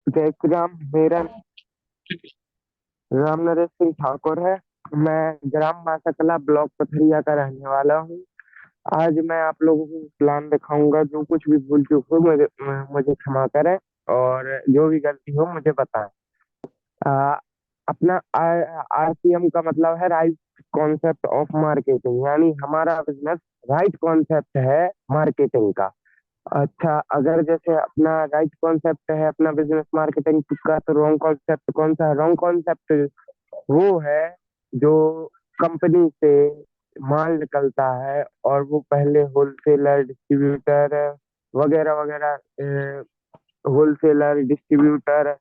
जयग्राम, मेरा राम नरेश सिंह ठाकुर है। मैं ग्राम मासाकला ब्लॉक पथरिया का रहने वाला हूँ। आज मैं आप लोगों को प्लान दिखाऊंगा। जो कुछ भी भूल चूक हो मुझे मुझे क्षमा करें, और जो भी गलती हो मुझे बताएं। आ, अपना आरसीएम का मतलब है राइट कॉन्सेप्ट ऑफ मार्केटिंग, यानी हमारा बिजनेस राइट कॉन्सेप्ट है मार्केटिंग का। अच्छा, अगर जैसे अपना राइट कॉन्सेप्ट है अपना बिजनेस मार्केटिंग का, तो रॉन्ग कॉन्सेप्ट कौन सा है? रॉन्ग कॉन्सेप्ट वो है जो कंपनी से माल निकलता है और वो पहले होलसेलर, डिस्ट्रीब्यूटर वगैरह वगैरह, होलसेलर, डिस्ट्रीब्यूटर,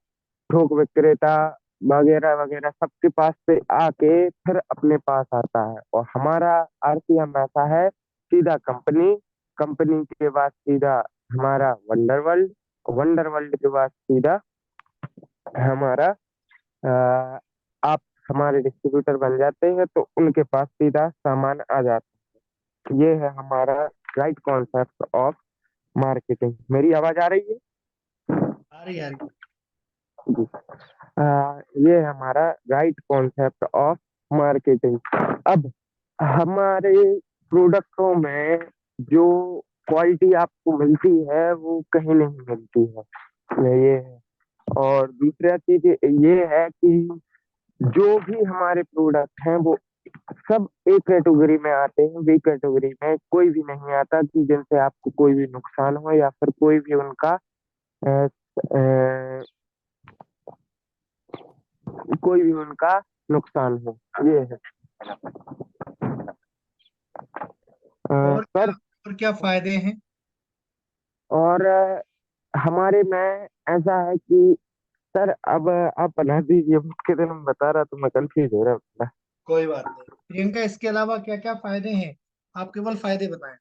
थोक विक्रेता वगैरह वगैरह सबके पास से आके फिर अपने पास आता है। और हमारा आरसीएम ऐसा है, सीधा कंपनी, कंपनी के बाद सीधा हमारा वंडर वर्ल्ड, वंडर वर्ल्ड के बाद सीधा हमारा अ, आप हमारे डिस्ट्रीब्यूटर बन जाते हैं, तो उनके पास सीधा सामान आ जाता है। ये है हमारा राइट कॉन्सेप्ट ऑफ मार्केटिंग। मेरी आवाज आ रही है? आ रही आ रही। जी। ये है हमारा राइट कॉन्सेप्ट ऑफ मार्केटिंग। अब हमारे प्रोडक्टों में जो क्वालिटी आपको मिलती है वो कहीं नहीं मिलती है, ये है। और दूसरा चीज ये है कि जो भी हमारे प्रोडक्ट हैं वो सब एक कैटेगरी में आते हैं। बी कैटेगरी में कोई भी नहीं आता कि जिनसे आपको कोई भी नुकसान हो, या फिर कोई भी उनका अ, अ, कोई भी उनका नुकसान हो। ये है सर। और क्या फायदे हैं? और हमारे में ऐसा है कि सर, अब आप बना दीजिए, मुझके दिन में बता रहा तो मैं कंफ्यूज हो रहा हूँ। कोई बात नहीं प्रियंका, इसके अलावा क्या क्या फायदे हैं? आप केवल फायदे बताएं।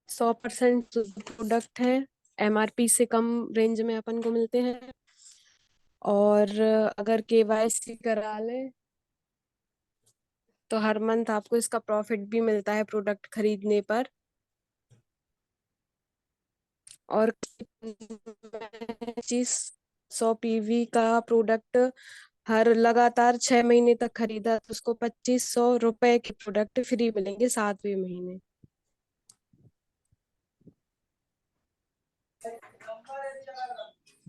100% प्रोडक्ट है, एमआरपी से कम रेंज में अपन को मिलते हैं। और अगर केवाईसी करा ले तो हर मंथ आपको इसका प्रॉफिट भी मिलता है प्रोडक्ट खरीदने पर। और 100 पीवी का प्रोडक्ट हर लगातार 6 महीने तक खरीदा तो उसको 2500 रुपए के प्रोडक्ट फ्री मिलेंगे 7वें महीने।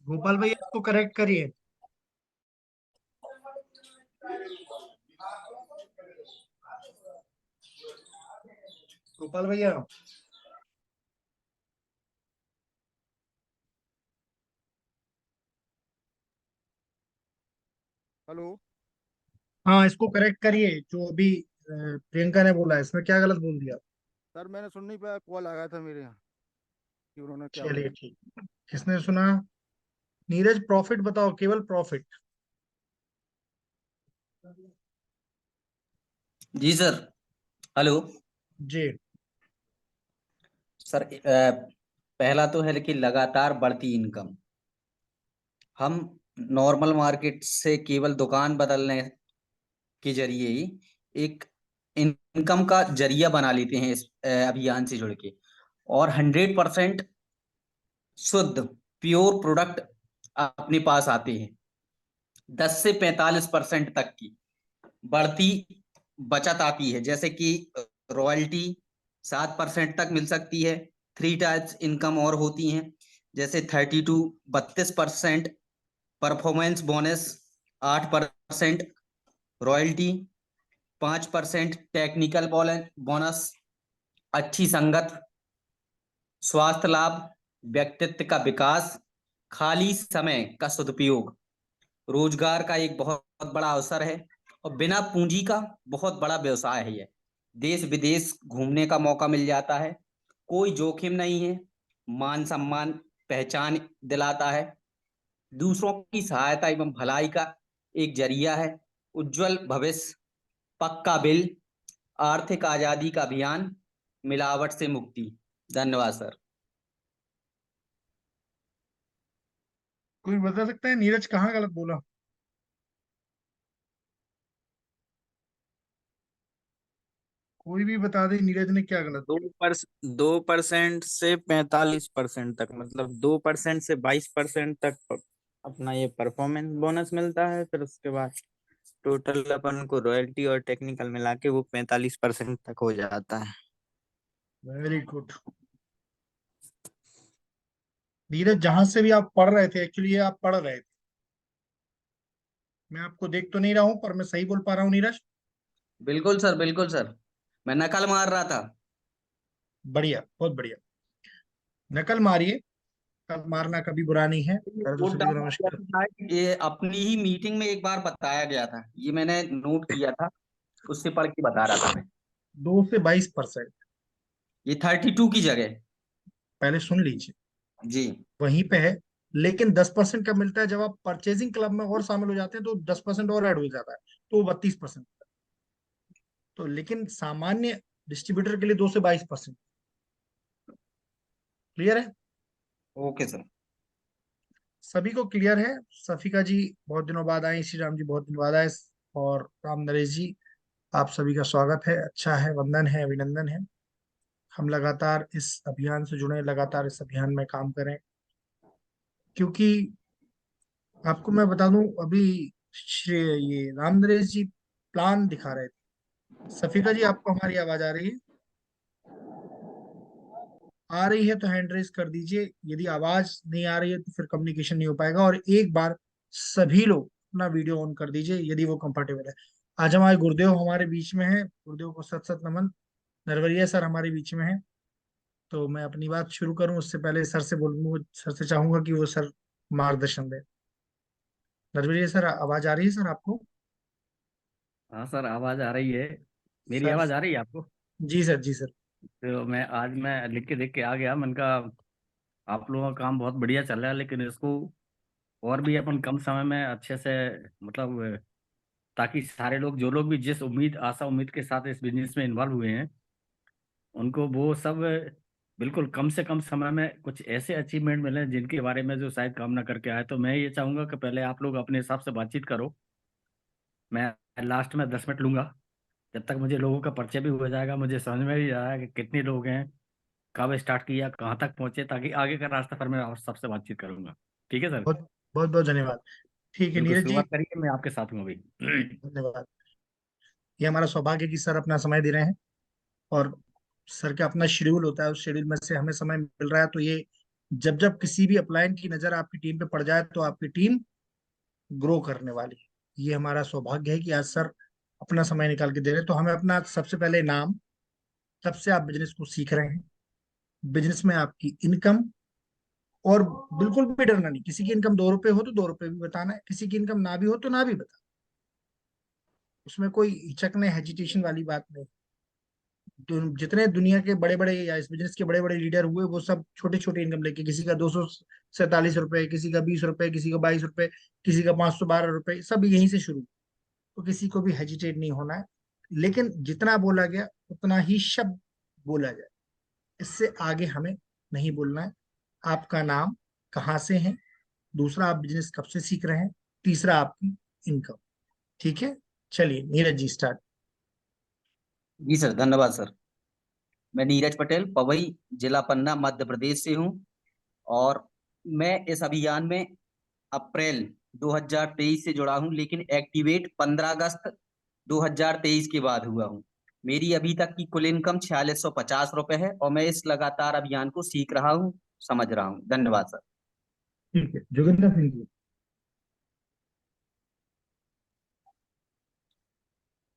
गोपाल भैया इसको करेक्ट करिए। गोपाल भैया। हेलो। हाँ, इसको करेक्ट करिए जो अभी प्रियंका ने बोला है, इसमें क्या गलत बोल दिया? सर मैंने सुन नहीं पाया, कॉल आ गया था मेरे यहाँ कि उन्होंने क्या चलिए बोला। ठीक। किसने सुना? नीरज, प्रॉफिट बताओ, केवल प्रॉफिट। जी सर। हेलो। जी। सर, पहला तो है कि लगातार बढ़ती इनकम। हम नॉर्मल मार्केट से केवल दुकान बदलने के जरिए ही एक इनकम का जरिया बना लेते हैं इस अभियान से जुड़ के। और 100% शुद्ध प्योर प्रोडक्ट अपने पास आते हैं। 10 से 45% तक की बढ़ती बचत आती है, जैसे कि रॉयल्टी 7% तक मिल सकती है। 3 टाइप्स इनकम और होती हैं, जैसे 30 to 32%, performance bonus 8%, royalty 5%, technical bonus, अच्छी संगत, स्वास्थ्य लाभ, व्यक्तित्व का विकास, खाली समय का सदुपयोग, रोजगार का एक बहुत बड़ा अवसर है, और बिना पूंजी का बहुत बड़ा व्यवसाय है। यह देश विदेश घूमने का मौका मिल जाता है, कोई जोखिम नहीं है, मान सम्मान पहचान दिलाता है, दूसरों की सहायता एवं भलाई का एक जरिया है, उज्जवल भविष्य, पक्का बिल, आर्थिक आजादी का अभियान, मिलावट से मुक्ति। धन्यवाद सर। कोई बता सकता है नीरज कहाँ गलत बोला? कोई भी बता दे नीरज ने क्या गलत दो किया। पर 2% से 45% तक, मतलब 2% से 22% तक अपना ये परफॉर्मेंस बोनस मिलता है। फिर उसके बाद टोटल अपन को रॉयल्टी और टेक्निकल मिला के वो 45% तक हो जाता है। वेरी गुड नीरज, जहां से भी आप पढ़ रहे थे, एक्चुअली ये आप पढ़ रहे थे, मैं आपको देख तो नहीं रहा हूं पर मैं सही बोल पा रहा हूँ नीरज? बिल्कुल सर, बिल्कुल सर, मैं नकल मार रहा था। बढ़िया, बहुत बढ़िया। नकल मारिए, नकल मारना कभी बुरा नहीं है। पहले तो नोट सभी को डाउन किया नमस्कार। था, ये अपनी ही मीटिंग में एक बार बताया गया था, ये मैंने नोट किया था, उससे पढ़ के बता रहा था मैं। 2 से 22%, ये 32 की जगह। पहले सुन लीजिए, जी। वहीं पे है। लेकिन 10% कब मिलता है? जब आप परचेजिंग क्लब में और शामिल हो जाते हैं तो 10% और ऐड हो जाता है, तो 32%। तो लेकिन सामान्य डिस्ट्रीब्यूटर के लिए 2 से 22%। क्लियर है? Okay sir. सभी को क्लियर है? सफिका जी बहुत दिनों बाद आए, श्री राम जी बहुत दिनों बाद आए, और राम नरेश जी, आप सभी का स्वागत है, अच्छा है, वंदन है, अभिनंदन है। हम लगातार इस अभियान से जुड़े, लगातार इस अभियान में काम करें, क्योंकि आपको मैं बता दूं, अभी श्री ये राम नरेश जी प्लान दिखा रहे थे। सफिका जी, आपको हमारी आवाज आ रही है? आ रही है तो हैंड रेज कर दीजिए, यदि आवाज नहीं आ रही है तो फिर कम्युनिकेशन नहीं हो पाएगा। और एक बार सभी लोग अपना वीडियो ऑन कर दीजिए यदि वो कंफर्टेबल है। आज हमारे गुरुदेव हमारे बीच में है, गुरुदेव को सत सत नमन। नरवरिया सर हमारे बीच में है। तो मैं अपनी बात शुरू करूं उससे पहले सर से बोलूंगा, सर से चाहूंगा कि वो सर मार्गदर्शन दे। नरवरिया सर, आवाज आ रही है सर आपको? हाँ सर, आवाज आ रही है। मेरी सर, आवाज आ रही है आपको? जी सर, जी सर। तो मैं लिख के देख के आ गया, मन का आप लोगों का काम बहुत बढ़िया चल रहा है, लेकिन इसको और भी अपन कम समय में अच्छे से, मतलब ताकि सारे लोग, जो लोग भी जिस उम्मीद आशा उम्मीद के साथ इस बिजनेस में इन्वॉल्व हुए हैं, उनको वो सब बिल्कुल कम से कम समय में कुछ ऐसे अचीवमेंट मिले जिनके बारे में जो शायद काम ना करके आए। तो मैं ये चाहूंगा कि पहले आप लोग अपने हिसाब से बातचीत करो। मैं लास्ट में 10 मिनट लूंगा, जब तक मुझे लोगों का परिचय भी हो जाएगा, मुझे समझ में भी आया कि कितने लोग हैं, कब स्टार्ट किया, कहाँ तक पहुंचे, ताकि आगे का रास्ता फिर मैं आप सबसे बातचीत करूंगा। ठीक है सर? बहुत बहुत बहुत धन्यवाद। ठीक है बिल्कुल, नीरज जी, शुरुआत करिए, मैं आपके साथ हूँ अभी। धन्यवाद। ये हमारा सौभाग्य कि सर अपना समय दे रहे हैं, और सर का अपना शेड्यूल होता है, उस शेड्यूल में से हमें समय मिल रहा है। तो ये जब जब किसी भी अपलायन की नजर आपकी टीम पे पड़ जाए तो आपकी टीम ग्रो करने वाली है। ये हमारा सौभाग्य है कि आज सर अपना समय निकाल के दे रहे हैं। तो हमें अपना सबसे पहले नाम, तब से आप बिजनेस को सीख रहे हैं, बिजनेस में आपकी इनकम, और बिल्कुल भी डरना नहीं। किसी की इनकम 2 रुपए हो तो 2 रुपए भी बताना है, किसी की इनकम ना भी हो तो ना भी बताना, उसमें कोई हिचकने हेजिटेशन वाली बात नहीं। जितने दुनिया के बड़े बड़े या इस बिजनेस के बड़े बड़े लीडर हुए, वो सब छोटे छोटे इनकम लेके, किसी का 247 रुपए, किसी का 20 रुपए, किसी का 22 रुपए, किसी का 512 रुपए, सब यहीं से शुरू। तो किसी को भी हेजिटेट नहीं होना है, लेकिन जितना बोला गया उतना ही शब्द बोला जाए, इससे आगे हमें नहीं बोलना है। आपका नाम, कहाँ से है, दूसरा आप बिजनेस कब से सीख रहे हैं, तीसरा आपकी इनकम। ठीक है, चलिए नीरज जी स्टार्ट। जी सर, धन्यवाद सर। मैं नीरज पटेल, पवई, जिला पन्ना, मध्य प्रदेश से हूँ। और मैं इस अभियान में अप्रैल 2023 से जुड़ा हूँ, लेकिन एक्टिवेट 15 अगस्त 2023 के बाद हुआ हूँ। मेरी अभी तक की कुल इनकम 4650 रुपए है, और मैं इस लगातार अभियान को सीख रहा हूँ, समझ रहा हूँ। धन्यवाद सर। ठीक है, जोगिंदर सिंह जी।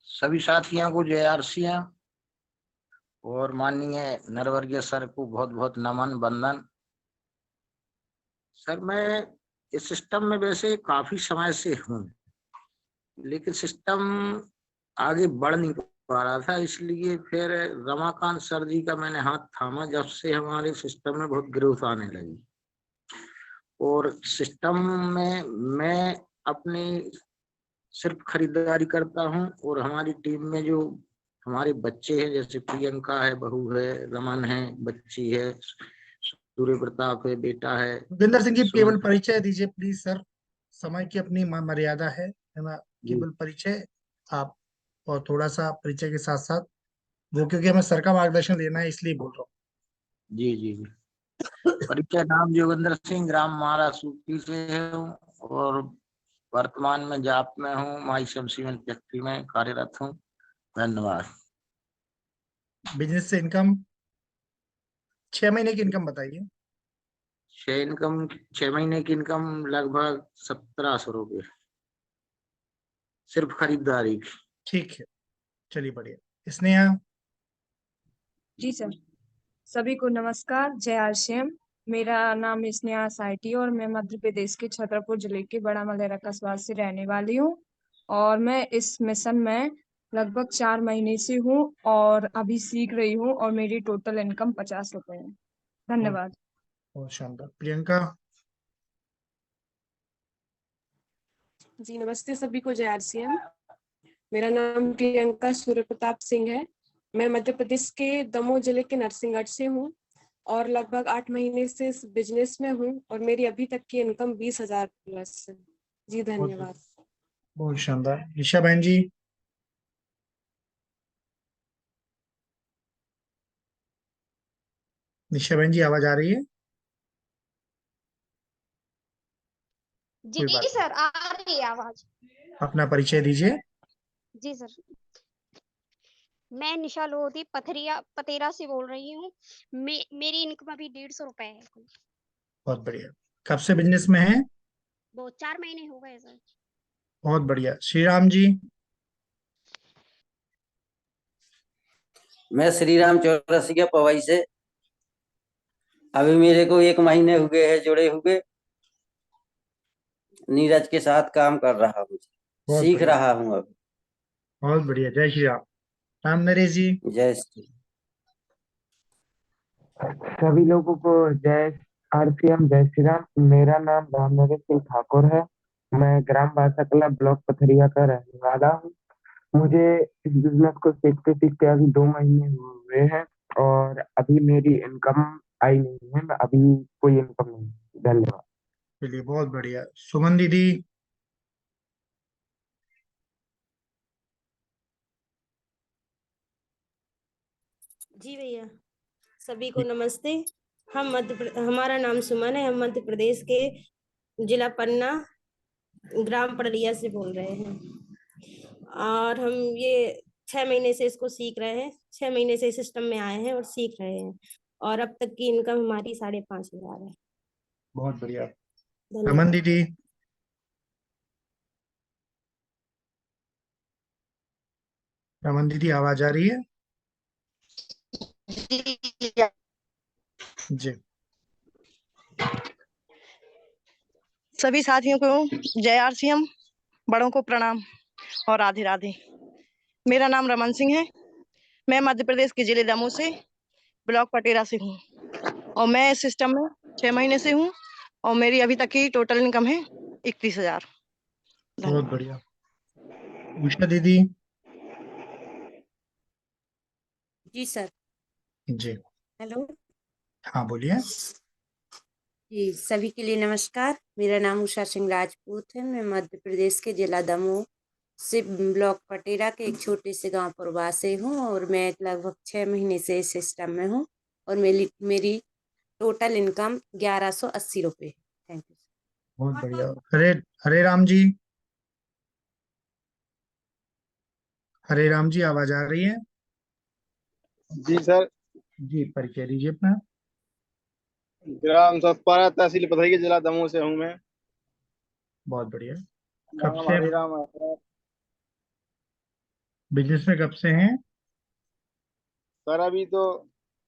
सभी साथियों को जय आरसिया, और माननीय नरवर्गीय सर को बहुत बहुत नमन वंदन। सर, मैं इस सिस्टम में वैसे काफी समय से हूँ, लेकिन सिस्टम आगे बढ़ नहीं पा रहा था, इसलिए फिर रमाकांत सर जी का मैंने हाथ थामा, जब से हमारे सिस्टम में बहुत ग्रोथ आने लगी। और सिस्टम में मैं अपनी सिर्फ खरीदारी करता हूँ, और हमारी टीम में जो हमारे बच्चे हैं, जैसे प्रियंका है, बहू है, रमन है, बच्ची है, सूर्य प्रताप है, बेटा है, जोगिंदर सिंह जी, केवल सुमन परिचय दीजिए प्लीज सर, समय की अपनी मर्यादा है ना? जी। केवल परिचय आप, और थोड़ा सा परिचय के साथ साथ वो क्योंकि हमें सर का मार्गदर्शन लेना है इसलिए बोल रहा हूँ। जी जी जी। परिचय नाम जोगिंदर सिंह, ग्राम मारा सूती से हूँ और वर्तमान में जाप में हूँ, माई सीमेंट फैक्ट्री में कार्यरत हूँ। धन्यवाद। बिजनेस से इनकम 6 महीने की इनकम बताइए। 6 महीने की इनकम लगभग 1700 रुपये, सिर्फ खरीदारी की। ठीक है, चलिए बढ़िया। स्नेहा। जी सर, सभी को नमस्कार, जय आरसीएम। मेरा नाम स्नेहा साइटी और मैं मध्य प्रदेश के छतरपुर जिले के बड़ा मलेरा कस्बा से रहने वाली हूँ और मैं इस मिशन में लगभग 4 महीने से हूँ और अभी सीख रही हूँ और मेरी टोटल इनकम 50 रुपए है। धन्यवाद। बहुत शानदार। प्रियंका। जी नमस्ते सभी को, जय आरसीएम। मेरा नाम प्रियंका सूर्य प्रताप सिंह है। मैं मध्य प्रदेश के दमोह जिले के नरसिंहगढ़ से हूँ और लगभग 8 महीने से इस बिजनेस में हूँ और मेरी अभी तक की इनकम 20,000 प्लस है। जी धन्यवाद। बहुत शानदार। निशा बहन जी। निशा बहन जी आवाज आ रही है? जी कोई बात सर, आ रही है आवाज। नहीं। अपना परिचय दीजिए। जी सर, मैं निशा लोधी पतेरा से बोल रही हूँ। मेरी इनकम अभी 150 रुपए है। बहुत बढ़िया। कब से बिजनेस में है? वो 4 महीने हो गए सर। बहुत बढ़िया। श्री राम जी। मैं श्री राम चौरसिया पवई से, अभी मेरे को 1 महीने हुए हैं जुड़े हुए। नीरज के साथ काम कर रहा हूँ, बहुत सीख बढ़िया। रहा हूँ अभी। बहुत बढ़िया। जय श्री राम। राम नरेश जी। जय श्री। सभी लोगों को जय आरसीएम, जय श्री राम। मेरा नाम रामनरेश सिंह ठाकुर है। मैं ग्राम बासाकला ब्लॉक पथरिया का रहने वाला हूँ। मुझे इस बिजनेस को सीखते सीखते अभी 2 महीने हुए हैं और अभी मेरी इनकम आई नहीं है। मैं अभी कोई इनकम नहीं। धन्यवाद। चलिए बहुत बढ़िया। सुमन दीदी। जी भैया, सभी को नमस्ते। हमारा नाम सुमन है। हम मध्य प्रदेश के जिला पन्ना ग्राम पड़रिया से बोल रहे हैं और हम ये 6 महीने से इसको सीख रहे हैं। 6 महीने से सिस्टम में आए हैं और सीख रहे हैं और अब तक की इनकम हमारी 5,500 है। बहुत बढ़िया। धन्यवाद। रमन दीदी। रमन दीदी आवाज आ रही है? जी। सभी साथियों को जय आरसीएम, बड़ों को प्रणाम और राधे राधे। मेरा नाम रमन सिंह है। मैं मध्य प्रदेश के जिले दमोह से ब्लॉक पटेरा से हूँ और मैं इस सिस्टम में 6 महीने से हूँ और मेरी अभी तक की टोटल इनकम है 31,000। बहुत बढ़िया। उषा दीदी। जी सर। जी। हेलो। हाँ बोलिए। जी सभी के लिए नमस्कार। मेरा नाम उषा सिंह राजपूत है। मैं मध्य प्रदेश के जिला दमोह से ब्लॉक पटेरा के एक छोटे से गांव पुरवा से हूँ और मैं लगभग 6 महीने से इस सिस्टम में हूँ और मेरी टोटल इनकम 1,180 रुपये। Thank you. बहुत बढ़िया। हरे हरे राम जी। हरे राम जी आवाज आ रही है? जी सर। जी परिचय दीजिए अपना। ग्राम सतपारा, तहसील पथरिया, जिला दमोह से हूँ मैं। बहुत बढ़िया। कब नाम से हरिराम है बिजनेस में, कब से हैं? सर। अभी तो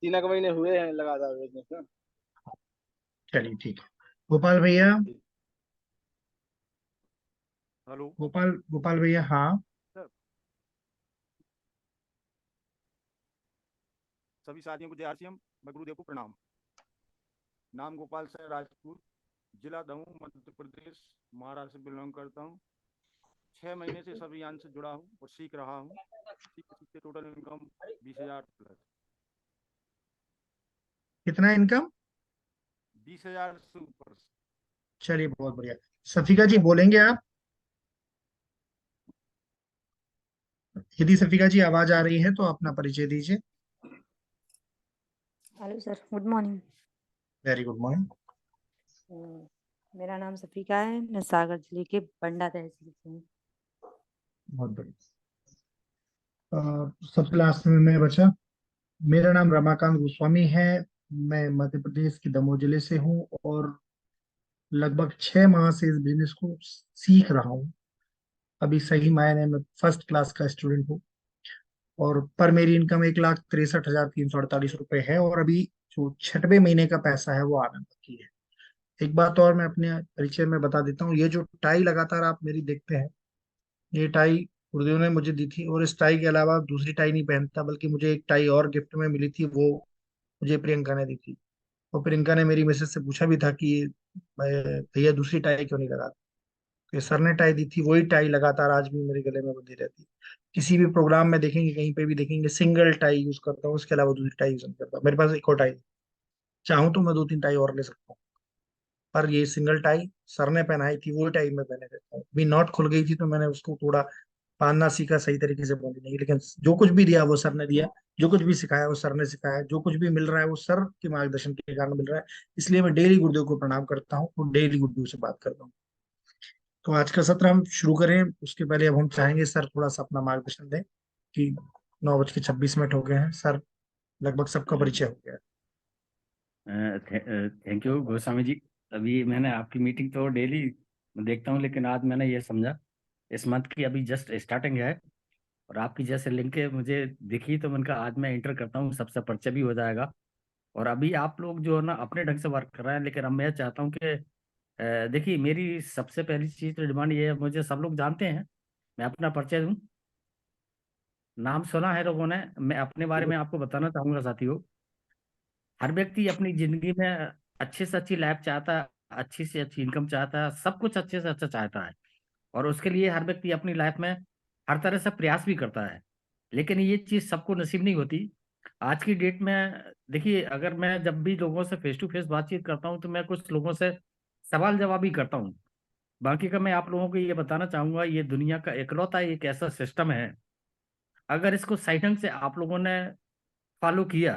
3 महीने हुए हैं लगातार बिजनेस में। चलिए ठीक है। गोपाल भैया। हेलो गोपाल गोपाल भैया। हाँ। सर, सभी साथियों को जय आरसीएम, मैं गुरुदेव को प्रणाम। नाम गोपाल सिंह राजपूत, जिला दमोह, मध्य प्रदेश, महाराष्ट्र से बिलोंग करता हूँ। 6 महीने से इस अभियान से जुड़ा हूँ और सीख रहा हूँ। सीखते सीखते टोटल इनकम 20,000 प्लस। कितना इनकम? 20,000 से ऊपर। चलिए बहुत बढ़िया। सफिका जी बोलेंगे आप? यदि सफिका जी आवाज आ रही है तो अपना परिचय दीजिए। Hello sir, good morning. Very good morning. मेरा नाम सफिका है, मैं सागर जिले के बंडा तहसील से हूँ। बहुत बढ़िया। सबसे लास्ट में मैं बचा। मेरा नाम रमाकांत गोस्वामी है। मैं मध्य प्रदेश के दमोह जिले से हूँ और लगभग 6 माह से इस बिजनेस को सीख रहा हूँ। अभी सही मायने में फर्स्ट क्लास का स्टूडेंट हूँ और पर मेरी इनकम 1,63,348 रुपए है और अभी जो 6वें महीने का पैसा है वो आने बाकी है। एक बात और मैं अपने परिचय में बता देता हूँ, ये जो टाई लगातार आप मेरी देखते हैं, ये टाई गुरुदेव ने मुझे दी थी और इस टाई के अलावा दूसरी टाई नहीं पहनता, बल्कि मुझे एक टाई और गिफ्ट में मिली थी, वो मुझे प्रियंका ने दी थी। और प्रियंका ने मेरी मैसेज से पूछा भी था कि भैया दूसरी टाई क्यों नहीं लगा। ये सर ने टाई दी थी, वही टाई लगातार आज भी मेरे गले में बंधी रहती है। किसी भी प्रोग्राम में देखेंगे, कहीं पे भी देखेंगे, सिंगल टाई यूज करता हूँ, उसके अलावा दूसरी टाई यूज नहीं करता। मेरे पास एक और टाई, चाहूँ तो मैं 2-3 टाई और ले सकता हूँ, पर ये सिंगल टाई सर ने पहनाई थी, वो टाई मैं पहने रहता हूँ। अभी नॉट खुल गई थी तो मैंने उसको थोड़ा बांधना सीखा, सही तरीके से बांधी नहीं, लेकिन जो कुछ भी दिया वो सर ने दिया, जो कुछ भी सिखाया वो सर ने सिखाया, जो कुछ भी मिल रहा है वो सर के मार्गदर्शन के कारण मिल रहा है। इसलिए मैं डेली गुरुदेव को प्रणाम करता हूँ और डेली गुरुदेव से बात करता हूँ। तो आज का सत्र हम शुरू करें उसके पहले अब हम चाहेंगे सर थोड़ा सा अपना मार्गदर्शन दें कि 9:26 हो गए हैं। सर लगभग सबका परिचय हो गया है। Thank you Goswami ji. अभी मैंने आपकी मीटिंग तो डेली देखता हूँ, लेकिन आज मैंने ये समझा इस मंथ की अभी जस्ट स्टार्टिंग है और आपकी जैसे लिंक मुझे दिखी तो मैंने कहा आज मैं एंटर करता हूँ, सबसे परिचय भी हो जाएगा। और अभी आप लोग जो है ना अपने ढंग से वर्क कर रहे हैं, लेकिन अब मैं चाहता हूँ कि देखिए मेरी सबसे पहली चीज तो डिमांड ये है, मुझे सब लोग जानते हैं, मैं अपना परिचय दूं। नाम सुना है लोगों ने, मैं अपने बारे में आपको बताना चाहूंगा साथियों। हर व्यक्ति अपनी जिंदगी में अच्छे से अच्छी लाइफ चाहता है, अच्छी से अच्छी इनकम चाहता है, सब कुछ अच्छे से अच्छा चाहता है और उसके लिए हर व्यक्ति अपनी लाइफ में हर तरह से प्रयास भी करता है, लेकिन ये चीज सबको नसीब नहीं होती। आज की डेट में देखिए, अगर मैं जब भी लोगों से फेस टू फेस बातचीत करता हूँ तो मैं कुछ लोगों से सवाल जवाब भी करता हूँ। बाकी का मैं आप लोगों को ये बताना चाहूंगा, ये दुनिया का इकलौता एक ऐसा सिस्टम है, अगर इसको सही ढंग से आप लोगों ने फॉलो किया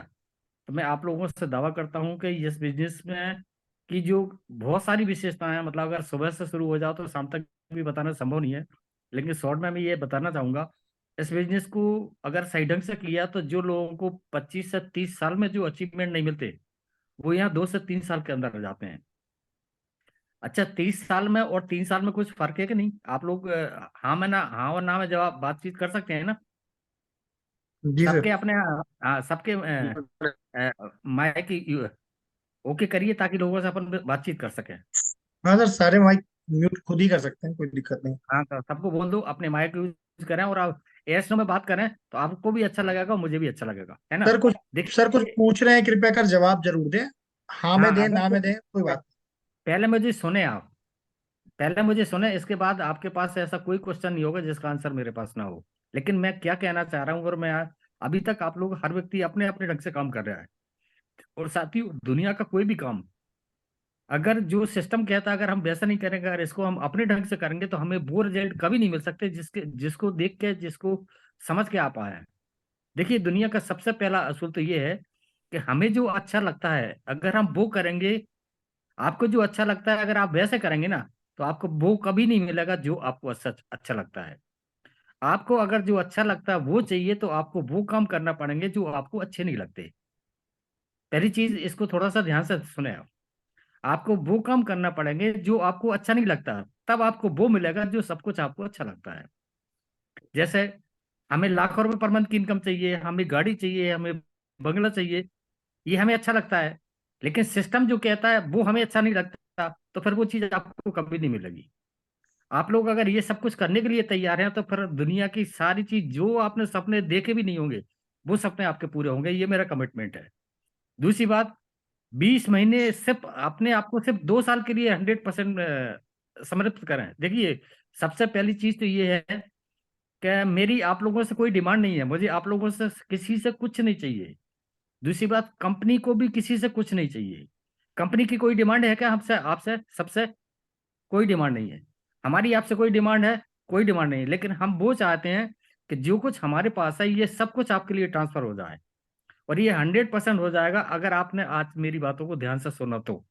तो मैं आप लोगों से दावा करता हूं कि इस बिजनेस में की जो बहुत सारी विशेषताएं हैं, मतलब अगर सुबह से शुरू हो जाओ तो शाम तक भी बताना संभव नहीं है, लेकिन शॉर्ट में मैं ये बताना चाहूंगा, इस बिजनेस को अगर सही ढंग से किया तो जो लोगों को 25 से 30 साल में जो अचीवमेंट नहीं मिलते वो यहाँ 2 से 3 साल के अंदर आ जाते हैं। अच्छा, 30 साल में और 3 साल में कुछ फर्क है कि नहीं? आप लोग हाँ में ना, हाँ और ना में जवाब बातचीत कर सकते हैं ना? जी सर। सबके अपने हाँ, सबके माइक ओके करिए ताकि लोगों से अपन बातचीत कर सकें। हाँ सर, सारे माइक म्यूट खुद ही कर सकते हैं, कोई दिक्कत नहीं। हाँ तो सबको बोल दो अपने माइक यूज करें और आप एस में बात करें तो आपको भी अच्छा लगेगा, मुझे भी अच्छा लगेगा, है ना? सर कुछ देखिए, पूछ रहे हैं, कृपया कर जवाब जरूर दें। हाँ में हाँ दें, अगर ना में दें, कोई बात पहले मुझे सुने आप, पहले मुझे सुने, इसके बाद आपके पास ऐसा कोई क्वेश्चन नहीं होगा जिसका आंसर मेरे पास ना हो। लेकिन मैं क्या कहना चाह रहा हूँ, और मैं अभी तक आप लोग हर व्यक्ति अपने अपने ढंग से काम कर रहा है, और साथ ही दुनिया का कोई भी काम अगर जो सिस्टम कहता है अगर हम वैसा नहीं करेंगे, अगर इसको हम अपने ढंग से करेंगे तो हमें वो रिजल्ट कभी नहीं मिल सकते जिसको देख के, जिसको समझ के आप आए हैं। देखिए, दुनिया का सबसे पहला असूल तो ये है कि हमें जो अच्छा लगता है अगर हम वो करेंगे, आपको जो अच्छा लगता है अगर आप वैसे करेंगे ना तो आपको वो कभी नहीं मिलेगा जो आपको अच्छा अच्छा लगता है। आपको अगर जो अच्छा लगता है वो चाहिए तो आपको वो काम करना पड़ेंगे जो आपको अच्छे नहीं लगते। पहली चीज, इसको थोड़ा सा ध्यान से सुने आप, आपको वो काम करना पड़ेंगे जो आपको अच्छा नहीं लगता, तब आपको वो मिलेगा जो सब कुछ आपको अच्छा लगता है। जैसे हमें लाखों रुपए पर मंथ की इनकम चाहिए, हमें गाड़ी चाहिए, हमें बंगला चाहिए, ये हमें अच्छा लगता है, लेकिन सिस्टम जो कहता है वो हमें अच्छा नहीं लगता, तो फिर वो चीज आपको कभी नहीं मिलेगी। आप लोग अगर ये सब कुछ करने के लिए तैयार हैं तो फिर दुनिया की सारी चीज जो आपने सपने देखे भी नहीं होंगे वो सपने आपके पूरे होंगे, ये मेरा कमिटमेंट है। दूसरी बात, 20 महीने सिर्फ अपने आप को सिर्फ 2 साल के लिए 100% समर्पित करें। देखिए, सबसे पहली चीज तो ये है कि मेरी आप लोगों से कोई डिमांड नहीं है, मुझे आप लोगों से किसी से कुछ नहीं चाहिए। दूसरी बात, कंपनी को भी किसी से कुछ नहीं चाहिए। कंपनी की कोई डिमांड है क्या हमसे, आपसे, सबसे? कोई डिमांड नहीं है। हमारी आपसे कोई डिमांड है? कोई डिमांड नहीं है। लेकिन हम वो चाहते हैं कि जो कुछ हमारे पास है ये सब कुछ आपके लिए ट्रांसफर हो जाए, और ये 100% हो जाएगा अगर आपने आज मेरी बातों को ध्यान से सुना तो।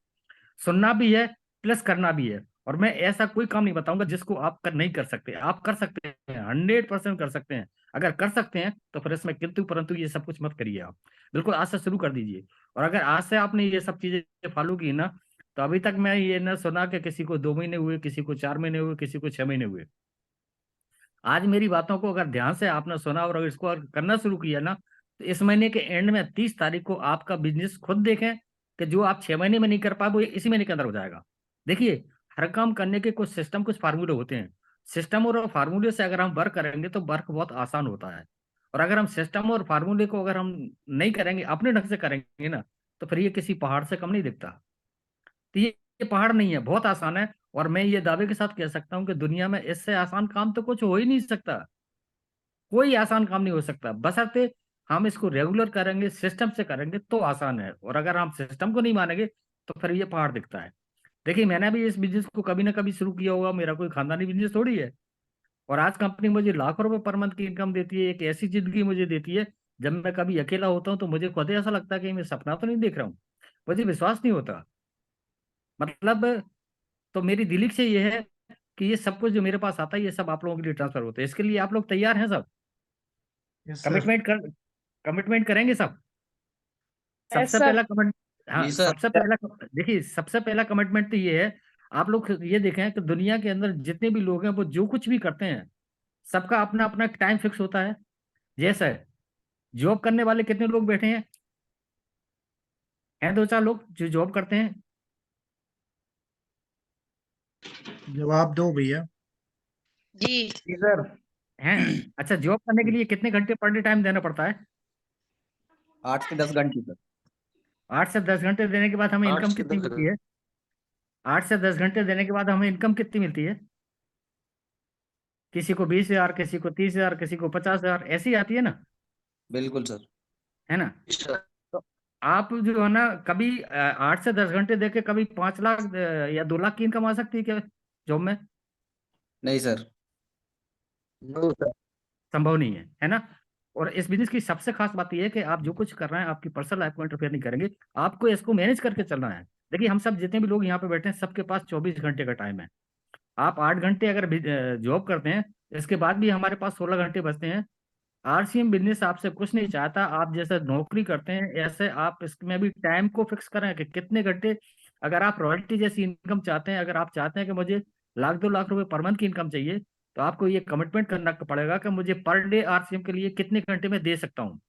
सुनना भी है प्लस करना भी है। और मैं ऐसा कोई काम नहीं बताऊंगा जिसको आप नहीं कर सकते। आप कर सकते हैं, 100% कर सकते हैं। अगर कर सकते हैं तो फिर इसमें किंतु परंतु ये सब कुछ मत करिए। आप बिल्कुल आज से शुरू कर दीजिए। और अगर आज से आपने ये सब चीजें फॉलो की ना, तो अभी तक मैं ये ना सुना कि किसी को 2 महीने हुए, किसी को 4 महीने हुए, किसी को 6 महीने हुए। आज मेरी बातों को अगर ध्यान से आपने सुना और अगर इसको अगर करना शुरू किया ना, तो इस महीने के एंड में 30 तारीख को आपका बिजनेस खुद देखें कि जो आप 6 महीने में नहीं कर पाए वो इसी महीने के अंदर हो जाएगा। देखिए, हर काम करने के कुछ सिस्टम, कुछ फार्मूले होते हैं। सिस्टम और फार्मूले से अगर हम वर्क करेंगे तो वर्क बहुत आसान होता है। और अगर हम सिस्टम और फार्मूले को अगर हम नहीं करेंगे, अपने ढंग से करेंगे ना, तो फिर ये किसी पहाड़ से कम नहीं दिखता। तो ये पहाड़ नहीं है, बहुत आसान है। और मैं ये दावे के साथ कह सकता हूँ कि दुनिया में इससे आसान काम तो कुछ हो ही नहीं सकता। कोई आसान काम नहीं हो सकता, बशर्ते हम इसको रेगुलर करेंगे, सिस्टम से करेंगे तो आसान है। और अगर हम सिस्टम को नहीं मानेंगे तो फिर ये पहाड़ दिखता है। देखिए, मैंने भी इस बिजनेस को कभी ना कभी शुरू किया होगा, मेरा कोई खानदानी बिजनेस थोड़ी है। और आज कंपनी मुझे लाखों रुपए पर मंथ की इनकम देती है, एक ऐसी जिंदगी मुझे देती है जब मैं कभी अकेला होता हूँ तो मुझे खुद ऐसा लगता है कि मैं सपना तो नहीं देख रहा हूँ, मुझे विश्वास नहीं होता। मतलब, तो मेरी दिली से ये है कि ये सब कुछ जो मेरे पास आता है ये सब आप लोगों के लिए ट्रांसफर होता है। इसके लिए आप लोग तैयार हैं सब? Yes sir. कमिटमेंट करेंगे सब? यस सबसे सर। पहला कमिट हाँ, जी सर। देखिए, सबसे पहला कमिटमेंट तो ये है, आप लोग ये देखें कि दुनिया के अंदर जितने भी लोग हैं वो जो कुछ भी करते हैं सबका अपना अपना टाइम फिक्स होता है। जैसे जॉब करने वाले कितने लोग बैठे हैं 2-4 लोग जो जॉब करते हैं? जवाब दो भैया। जी। जी सर। हैं? अच्छा, जॉब करने के लिए कितने घंटे पर डे टाइम देना पड़ता है? 8 से 10 घंटे सर। 8 से 10 घंटे देने के बाद हमें 8 इनकम से कितनी 10 मिलती है? 8 से 10 घंटे देने के बाद हमें इनकम कितनी मिलती है? किसी को 20,000, किसी को 30,000, किसी को 50,000, ऐसी आती है ना, बिल्कुल सर। है ना? सर। तो आप जो है ना, कभी 8 से 10 घंटे देके कभी 5 लाख या 2 लाख की इनकम आ सकती है क्या जॉब में? नहीं सर। No sir. संभव नहीं है ना? और इस बिजनेस की सबसे खास बात यह है कि आप जो कुछ कर रहे हैं आपकी पर्सनल लाइफ को इंटरफेयर नहीं करेंगे, आपको इसको मैनेज करके चलना है। देखिए, हम सब जितने भी लोग यहाँ पे बैठे हैं सबके पास 24 घंटे का टाइम है। आप 8 घंटे अगर जॉब करते हैं, इसके बाद भी हमारे पास 16 घंटे बचते हैं। आरसीएम बिजनेस आपसे कुछ नहीं चाहता, आप जैसे नौकरी करते हैं ऐसे आप इसमें भी टाइम को फिक्स करें कि कितने घंटे। अगर आप रॉयल्टी जैसी इनकम चाहते हैं, अगर आप चाहते हैं कि मुझे 1-2 लाख रुपए पर मंथ की इनकम चाहिए, तो आपको ये कमिटमेंट करना पड़ेगा कि मुझे पर डे आरसीएम के लिए कितने घंटे में दे सकता हूँ।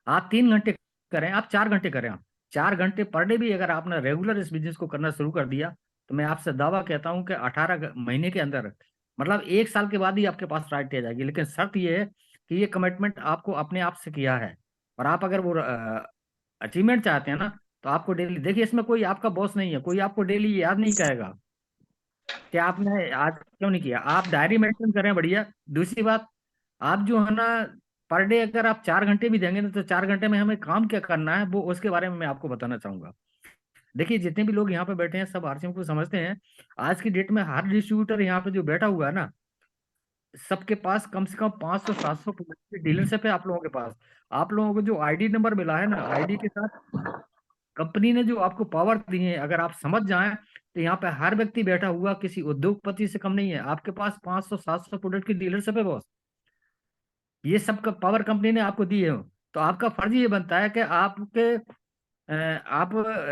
आप 3 घंटे करें, आप 4 घंटे करें, आप 4 घंटे पर डे भी अगर आपने रेगुलर इस बिजनेस को करना शुरू कर दिया, तो मैं आपसे दावा कहता हूं कि 18 महीने के अंदर, मतलब 1 साल के बाद ही आपके पास रॉयल्टी आ जाएगी। लेकिन शर्त ये है कि ये कमिटमेंट आपको अपने आप से किया है। और आप अगर वो अचीवमेंट चाहते हैं ना, तो आपको डेली, देखिए इसमें कोई आपका बॉस नहीं है, कोई आपको डेली याद नहीं करेगा कि आपने आज क्यों नहीं किया। आप डायरी मेंटेन करें, बढ़िया। दूसरी बात, आप जो है ना, पर डे अगर आप 4 घंटे भी देंगे ना, तो 4 घंटे में हमें काम क्या करना है वो उसके बारे में मैं आपको बताना चाहूंगा। देखिए, जितने भी लोग यहाँ पे बैठे हैं सब आरसीएम को समझते हैं। आज की डेट में हर डिस्ट्रीब्यूटर यहाँ पे जो बैठा हुआ है ना, सबके पास कम से कम 500-700 की डीलरशिप है आप लोगों के पास। आप लोगों को जो आईडी नंबर मिला है ना, आईडी के साथ कंपनी ने जो आपको पावर दी है, अगर आप समझ जाएं तो यहाँ पे हर व्यक्ति बैठा हुआ किसी उद्योगपति से कम नहीं है। आपके पास 500-700 प्रोडक्ट की डीलरशिप है बॉस। ये सब का पावर कंपनी ने आपको दी है। तो आपका फर्ज ये बनता है कि आप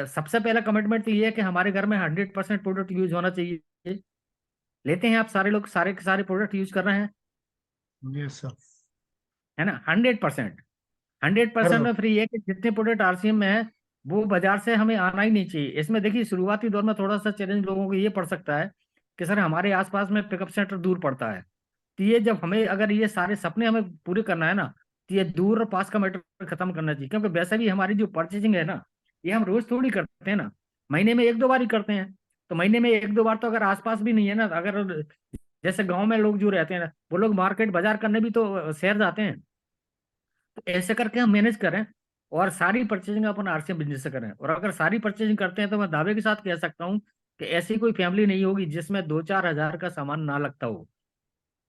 सबसे पहला कमिटमेंट तो ये है कि हमारे घर में 100% प्रोडक्ट यूज होना चाहिए। लेते हैं आप सारे लोग सारे के सारे प्रोडक्ट यूज कर रहे हैं, यस सर। है ना? 100%। 100% में फ्री है कि जितने प्रोडक्ट आरसीएम में है वो बाजार से हमें आना ही नहीं चाहिए। इसमें देखिए, शुरुआती दौर में थोड़ा सा चैलेंज लोगों को ये पड़ सकता है कि सर हमारे आसपास में पिकअप सेंटर दूर पड़ता है। तो ये जब हमें, अगर ये सारे सपने हमें पूरे करना है ना, तो ये दूर और पास का मैटर खत्म करना चाहिए। क्योंकि वैसे भी हमारी जो परचेजिंग है ना, ये हम रोज थोड़ी करते हैं ना, महीने में 1-2 बार ही करते हैं। तो महीने में 1-2 बार तो अगर आसपास भी नहीं है ना, अगर जैसे गांव में लोग जो रहते हैं ना, वो लोग मार्केट बाजार करने भी तो शहर जाते हैं। तो ऐसे करके हम मैनेज करें और सारी परचेजिंग अपन आरसीएम बिजनेस से करें। और अगर सारी परचेजिंग करते हैं तो मैं दावे के साथ कह सकता हूँ कि ऐसी कोई फैमिली नहीं होगी जिसमें 2-4 हजार का सामान ना लगता हो।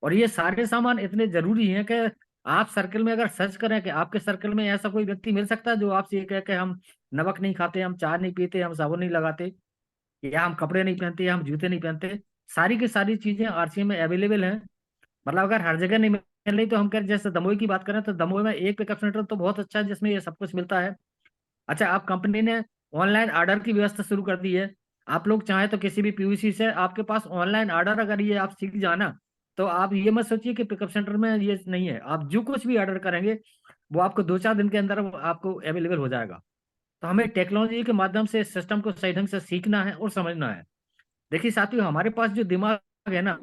और ये सारे सामान इतने जरूरी हैं कि आप सर्कल में अगर सर्च करें कि आपके सर्कल में ऐसा कोई व्यक्ति मिल सकता है जो आपसे ये कहे कि हम नमक नहीं खाते, हम चाय नहीं पीते, हम साबुन नहीं लगाते, या हम कपड़े नहीं पहनते, या हम जूते नहीं पहनते। सारी की सारी चीजें आरसीएम में अवेलेबल हैं। मतलब अगर हर जगह नहीं मिल रही तो हम कह, जैसे दमोई की बात करें तो दमोई में एक पिकअप सेंटर तो बहुत अच्छा है जिसमें ये सब कुछ मिलता है। अच्छा, आप कंपनी ने ऑनलाइन ऑर्डर की व्यवस्था शुरू कर दी है। आप लोग चाहें तो किसी भी पीयूसी से आपके पास ऑनलाइन ऑर्डर, अगर ये आप सीख जाना तो आप ये मत सोचिए कि पिकअप सेंटर में ये नहीं है। आप जो कुछ भी ऑर्डर करेंगे वो आपको 2-4 दिन के अंदर आपको अवेलेबल हो जाएगा। तो हमें टेक्नोलॉजी के माध्यम से सिस्टम को सही ढंग से सीखना है और समझना है। देखिए साथियों, हमारे पास जो दिमाग है ना,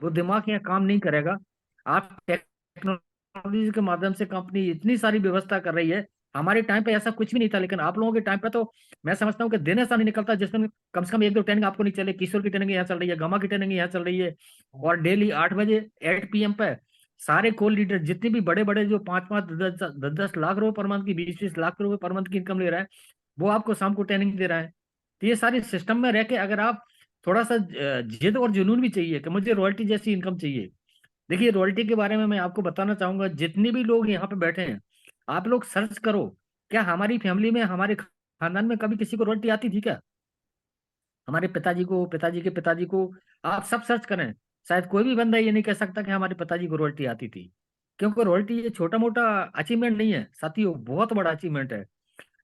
वो दिमाग यहाँ काम नहीं करेगा। आप टेक्नोलॉजी के माध्यम से कंपनी इतनी सारी व्यवस्था कर रही है। हमारे टाइम पे ऐसा कुछ भी नहीं था, लेकिन आप लोगों के टाइम पे तो मैं समझता हूँ कि दिन ऐसा नहीं निकलता जिसमें कम से कम 1-2 ट्रेनिंग आपको नहीं चले। किशोर की ट्रेनिंग यहाँ चल रही है, गमा की ट्रेनिंग यहाँ चल रही है, और डेली 8 बजे 8 PM पे सारे कोल लीडर जितने भी बड़े बड़े जो 5-5, 10-10 लाख रुपए पर मंथ की, 20-20 लाख रुपए पर मंथ की इनकम ले रहा है, वो आपको शाम को ट्रेनिंग दे रहा है। तो ये सारे सिस्टम में रह के अगर आप थोड़ा सा जिद और जुनून भी चाहिए कि मुझे रॉयल्टी जैसी इनकम चाहिए। देखिए रॉयल्टी के बारे में मैं आपको बताना चाहूंगा, जितने भी लोग यहाँ पे बैठे हैं आप लोग सर्च करो, क्या हमारी फैमिली में, हमारे खानदान में कभी किसी को रॉयल्टी आती थी क्या? हमारे पिताजी को, पिताजी के पिताजी को, आप सब सर्च करें, शायद कोई भी बंदा ये नहीं कह सकता कि हमारे पिताजी को रॉयल्टी आती थी। क्योंकि रॉयल्टी ये छोटा मोटा अचीवमेंट नहीं है साथियों, बहुत बड़ा अचीवमेंट है।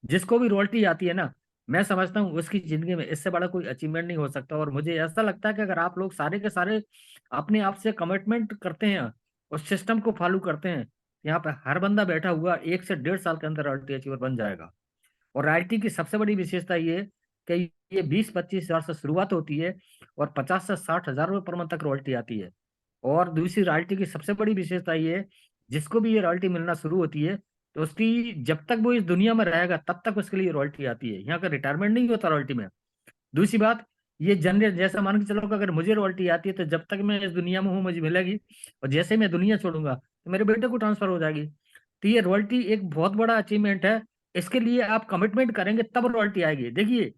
जिसको भी रॉयल्टी आती है ना, मैं समझता हूँ उसकी जिंदगी में इससे बड़ा कोई अचीवमेंट नहीं हो सकता। और मुझे ऐसा लगता है कि अगर आप लोग सारे के सारे अपने आप से कमिटमेंट करते हैं, उस सिस्टम को फॉलो करते हैं, यहाँ पे हर बंदा बैठा हुआ 1 से 1.5 साल के अंदर रॉयल्टी अचीवर बन जाएगा। और रॉयल्टी की सबसे बड़ी विशेषता ये कि ये 20-25 हजार से शुरुआत होती है और 50 से 60 हजार रुपये पर मंथ तक रॉयल्टी आती है। और दूसरी रॉयल्टी की सबसे बड़ी विशेषता ये है, जिसको भी ये रॉयल्टी मिलना शुरू होती है तो उसकी जब तक वो इस दुनिया में रहेगा तब तक उसके लिए रॉयल्टी आती है। यहाँ का रिटायरमेंट नहीं होता रॉयल्टी में। दूसरी बात, ये जनरेट, जैसा मान के चलो कि अगर मुझे रॉयल्टी आती है तो जब तक मैं इस दुनिया में हूँ मुझे मिलेगी, और जैसे ही मैं दुनिया छोड़ूंगा तो मेरे बेटे को ट्रांसफर हो जाएगी। तो ये रॉयल्टी एक बहुत बड़ा अचीवमेंट है। इसके लिए आप कमिटमेंट करेंगे तब रॉयल्टी आएगी। देखिए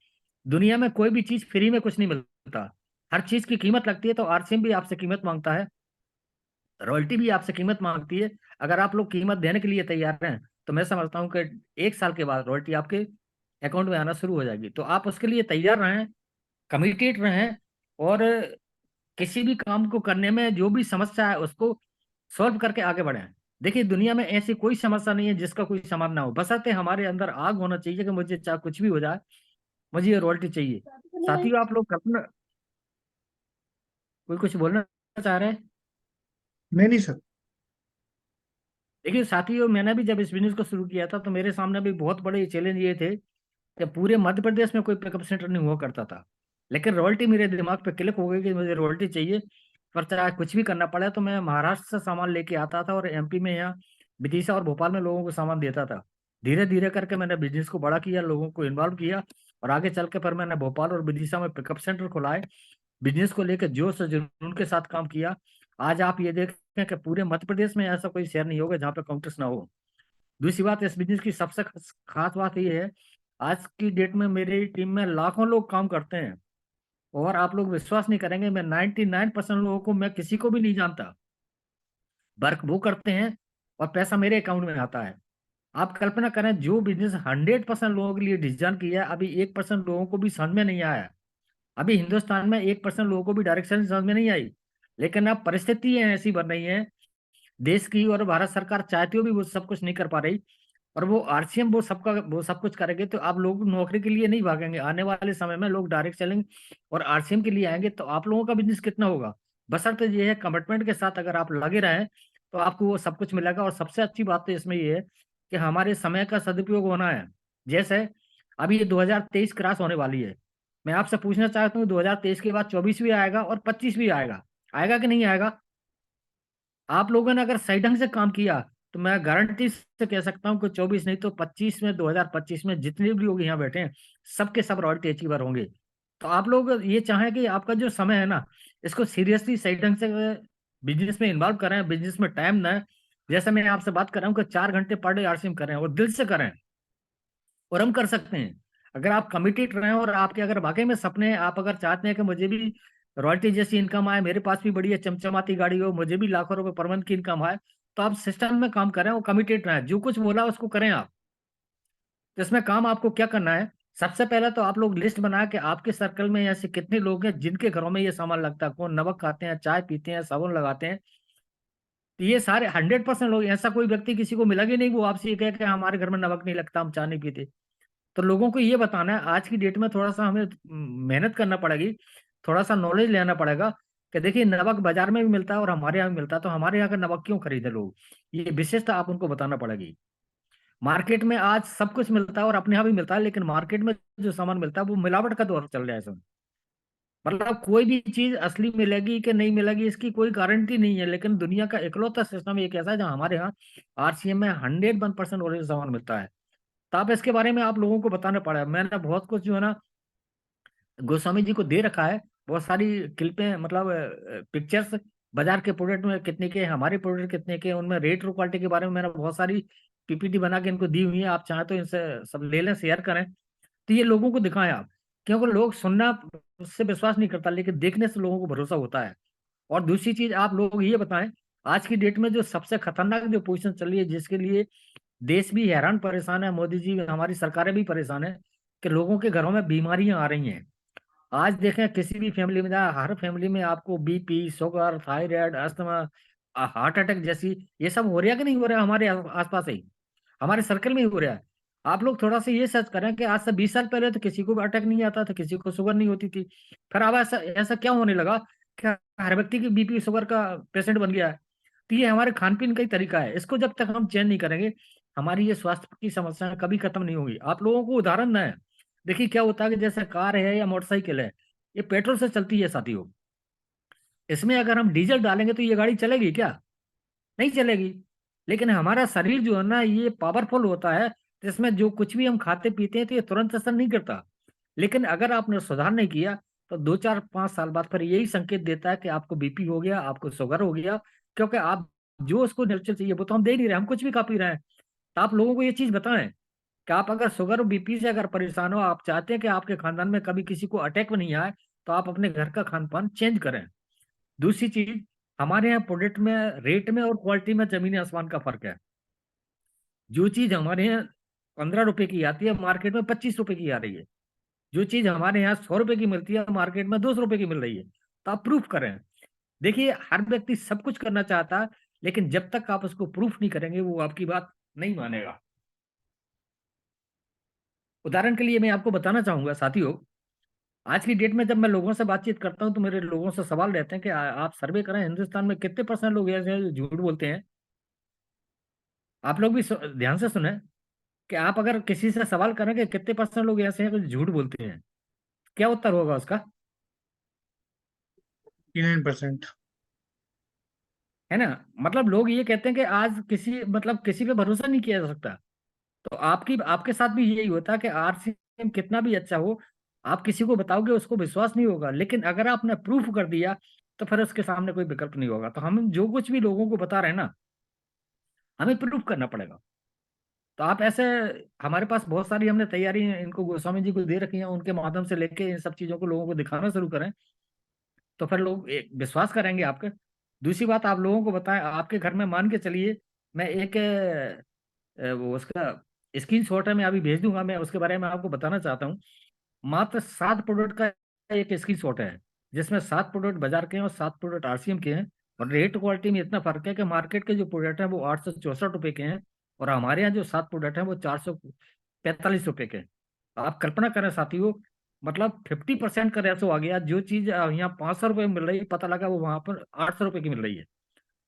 दुनिया में कोई भी चीज फ्री में कुछ नहीं मिलता, हर चीज की कीमत लगती है। तो आरसीएम भी आपसे कीमत मांगता है, रॉयल्टी भी आपसे कीमत मांगती है। अगर आप लोग कीमत देने के लिए तैयार हैं तो मैं समझता हूँ कि 1 साल के बाद रॉयल्टी आपके अकाउंट में आना शुरू हो जाएगी। तो आप उसके लिए तैयार रहें, कमिटेड रहें, और किसी भी काम को करने में जो भी समस्या है उसको सॉल्व करके आगे बढ़ें। देखिए दुनिया में ऐसी कोई समस्या नहीं है जिसका कोई समाधान ना हो, बशर्ते हमारे अंदर आग होना चाहिए कि मुझे चाहे कुछ भी हो जाए, मुझे ये रॉयल्टी चाहिए। साथियों, आप लोग कल्पना, कोई कुछ बोलना चाह रहे हैं? नहीं सर। देखिए साथियों, मैंने भी जब इस बिजनेस को शुरू किया था तो मेरे सामने भी बहुत बड़े चैलेंज ये थे कि पूरे मध्य प्रदेश में कोई पिकअप सेंटर नहीं हुआ करता था। लेकिन रॉयल्टी मेरे दिमाग पे क्लिक हो गई कि मुझे रॉयल्टी चाहिए, पर चाहे कुछ भी करना पड़े। तो मैं महाराष्ट्र से सामान लेके आता था और एमपी में, यहाँ विदिशा और भोपाल में लोगों को सामान देता था। धीरे धीरे करके मैंने बिजनेस को बड़ा किया, लोगों को इन्वॉल्व किया, और आगे चल के फिर मैंने भोपाल और विदिशा में पिकअप सेंटर खुलाए, बिजनेस को लेकर जोश और जुनून के साथ काम किया। आज आप ये देखें कि पूरे मध्य प्रदेश में ऐसा कोई शहर नहीं होगा जहाँ पे काउंटर्स ना हो। दूसरी बात, इस बिजनेस की सबसे खास बात ये है, आज की डेट में मेरी टीम में लाखों लोग काम करते हैं, और आप लोग विश्वास नहीं करेंगे, मैं 99% लोगों को, मैं किसी को भी नहीं जानता। वर्क वो करते हैं और पैसा मेरे अकाउंट में आता है। आप कल्पना करें, जो बिजनेस 100% लोगों के लिए डिजाइन किया है, अभी 1% लोगों को भी समझ में नहीं आया। अभी हिंदुस्तान में 1% लोगों को भी डायरेक्शन समझ में नहीं आई। लेकिन अब परिस्थिति ऐसी बन रही है देश की, और भारत सरकार चाहती हो भी वो सब कुछ नहीं कर पा रही, और वो आरसीएम वो सब कुछ करेंगे। तो आप लोग नौकरी के लिए नहीं भागेंगे, आने वाले समय में लोग डायरेक्ट सेलिंग और आरसीएम के लिए आएंगे। तो आप लोगों का बिजनेस कितना होगा? बशर्ते ये है कमिटमेंट के साथ अगर आप लगे रहें तो आपको वो सब कुछ मिलेगा। और सबसे अच्छी बात तो इसमें ये है कि हमारे समय का सदुपयोग होना है। जैसे अभी ये 2023 क्रॉस होने वाली है, मैं आपसे पूछना चाहता हूँ 2023 के बाद 24 भी आएगा और 25 भी आएगा, आएगा कि नहीं आएगा? आप लोगों ने अगर सही ढंग से काम किया तो मैं गारंटी से कह सकता हूं कि 24 नहीं तो 25 में, 2025 में जितने भी लोग यहाँ बैठे हैं सबके सब रॉयल्टी अचीवर होंगे। तो आप लोग ये चाहें कि आपका जो समय है ना, इसको सीरियसली सही ढंग से बिजनेस में इन्वॉल्व करें, बिजनेस में टाइम ना, जैसे मैं आपसे बात कर रहा हूँ कि 4 घंटे पर डे आरसीएम करें और दिल से करें, और हम कर सकते हैं। अगर आप कमिटेड रहें और आपके अगर वाकई में सपने हैं, आप अगर चाहते हैं कि मुझे भी रॉयल्टी जैसी इनकम आए, मेरे पास भी बढ़िया चमचमाती गाड़ी हो, मुझे भी लाखों रुपए पर मंथ की इनकम आए, तो आप सिस्टम में काम करें और कमिटेड रहें, जो कुछ बोला उसको करें आप। तो इसमें काम आपको क्या करना है, सबसे पहले तो आप लोग लिस्ट बना के आपके सर्कल में ऐसे कितने लोग हैं जिनके घरों में ये सामान लगता है, कौन नमक खाते हैं, चाय पीते हैं, साबुन लगाते हैं, तो ये सारे 100% लोग, ऐसा कोई व्यक्ति किसी को मिला ही नहीं वो आपसे ये कहे कि हमारे घर में नमक नहीं लगता, हम चाय नहीं पीते। तो लोगों को ये बताना है, आज की डेट में थोड़ा सा हमें मेहनत करना पड़ेगी, थोड़ा सा नॉलेज लेना पड़ेगा कि देखिए नमक बाजार में भी मिलता है और हमारे यहाँ भी मिलता है, तो हमारे यहाँ का नमक क्यों खरीदे लोग, ये विशेषता आप उनको बताना पड़ेगी। मार्केट में आज सब कुछ मिलता है और अपने यहाँ भी मिलता है, लेकिन मार्केट में जो सामान मिलता है वो मिलावट का दौर चल रहा है इसमें। मतलब कोई भी चीज असली मिलेगी कि नहीं मिलेगी इसकी कोई गारंटी नहीं है, लेकिन दुनिया का इकलौता सिस्टम एक ऐसा है जहाँ हमारे यहाँ आरसीएम में 101% ओरिजिनल सामान मिलता है। तो आप इसके बारे में आप लोगों को बताना पड़ा। मैंने बहुत कुछ जो है ना गोस्वामी जी को दे रखा है, बहुत सारी क्लिपें, मतलब पिक्चर्स, बाजार के प्रोडक्ट में कितने के, हमारे प्रोडक्ट कितने के, उनमें रेट और क्वालिटी के बारे में मैंने बहुत सारी पीपीटी बना के इनको दी हुई है, आप चाहें तो इनसे सब ले लें, शेयर करें। तो ये लोगों को दिखाएं आप, क्योंकि लोग सुनना से विश्वास नहीं करता, लेकिन देखने से लोगों को भरोसा होता है। और दूसरी चीज आप लोग ये बताएं, आज की डेट में जो सबसे खतरनाक जो पोजीशन चल रही है, जिसके लिए देश भी हैरान परेशान है, मोदी जी हमारी सरकारें भी परेशान है, कि लोगों के घरों में बीमारियां आ रही हैं। आज देखें किसी भी फैमिली में जाए, हर फैमिली में आपको BP, sugar, thyroid, asthma, heart attack जैसी, ये सब हो रहा है कि नहीं हो रहा है, हमारे आसपास ही, हमारे सर्कल में ही हो रहा है। आप लोग थोड़ा सा ये सर्च करें कि आज से 20 साल पहले तो किसी को भी अटैक नहीं आता था, किसी को शुगर नहीं होती थी, फिर अब ऐसा ऐसा क्या होने लगा कि हर व्यक्ति की बीपी शुगर का पेशेंट बन गया है। तो ये हमारे खान पीन का ही तरीका है, इसको जब तक हम चेंज नहीं करेंगे हमारी ये स्वास्थ्य की समस्याएं कभी खत्म नहीं होगी। आप लोगों को उदाहरण न है, देखिए क्या होता है कि जैसे कार है या मोटरसाइकिल है, ये पेट्रोल से चलती है साथियों, इसमें अगर हम डीजल डालेंगे तो ये गाड़ी चलेगी क्या? नहीं चलेगी। लेकिन हमारा शरीर जो है ना ये पावरफुल होता है, जिसमें जो कुछ भी हम खाते पीते हैं तो ये तुरंत असर नहीं करता, लेकिन अगर आपने सुधार नहीं किया तो 2 4 5 साल बाद फिर यही संकेत देता है कि आपको बीपी हो गया, आपको शुगर हो गया, क्योंकि आप जो उसको नेचुरल चाहिए वो तो हम दे नहीं रहे, हम कुछ भी खा पी रहे हैं। तो आप लोगों को ये चीज बताएं कि आप अगर शुगर और बीपी से अगर परेशान हो, आप चाहते हैं कि आपके खानदान में कभी किसी को अटैक में नहीं आए, तो आप अपने घर का खान पान चेंज करें। दूसरी चीज, हमारे यहाँ प्रोडक्ट में रेट में और क्वालिटी में जमीन आसमान का फर्क है। जो चीज हमारे यहाँ 15 रुपए की आती है मार्केट में 25 रुपए की आ रही है, जो चीज हमारे यहाँ 100 रुपए की मिलती है मार्केट में 200 रुपए की मिल रही है। तो आप प्रूफ करें। देखिए हर व्यक्ति सब कुछ करना चाहता है, लेकिन जब तक आप उसको प्रूफ नहीं करेंगे वो आपकी बात नहीं मानेगा। उदाहरण के लिए मैं आपको बताना चाहूंगा साथियों, आज की डेट में जब मैं लोगों से बातचीत करता हूं तो मेरे लोगों से सवाल रहते हैं कि आप सर्वे करें हिंदुस्तान में कितने % लोग ऐसे हैं जो झूठ बोलते हैं। आप लोग भी ध्यान से सुने कि आप अगर किसी से सवाल करें कि कितने % लोग ऐसे हैं जो झूठ बोलते हैं, क्या उत्तर होगा उसका? 9%। है ना, मतलब लोग ये कहते हैं कि आज किसी, मतलब किसी पे भरोसा नहीं किया जा सकता। तो आपके साथ भी यही होता है कि आरसीएम कितना भी अच्छा हो, आप किसी को बताओगे उसको विश्वास नहीं होगा, लेकिन अगर आपने प्रूफ कर दिया तो फिर उसके सामने कोई विकल्प नहीं होगा। तो हम जो कुछ भी लोगों को बता रहे हैं ना, हमें प्रूफ करना पड़ेगा। तो आप ऐसे, हमारे पास बहुत सारी हमने तैयारी इनको गोस्वामी जी को दे रखी है, उनके माध्यम से लेके इन सब चीजों को लोगों को दिखाना शुरू करें तो फिर लोग विश्वास करेंगे आपके। दूसरी बात, आप लोगों को बताएं, आपके घर में मान के चलिए, मैं एक वो उसका स्क्रीन शॉट है, मैं अभी भेज दूंगा, मैं उसके बारे में आपको बताना चाहता हूँ। मात्र 7 प्रोडक्ट का एक स्क्रीन शॉट है, जिसमें 7 प्रोडक्ट बाजार के हैं और 7 प्रोडक्ट आरसीएम के हैं, और रेट क्वालिटी में इतना फर्क है कि मार्केट के जो प्रोडक्ट हैं वो 864 रुपए के हैं, और हमारे यहाँ जो 7 प्रोडक्ट हैं वो 445 रुपए के हैं। आप कल्पना करें साथियों, मतलब 50% का रेसो आ गया। जो चीज यहाँ 500 रुपये में मिल रही है, पता लगा वो वहां पर 800 रुपये की मिल रही है।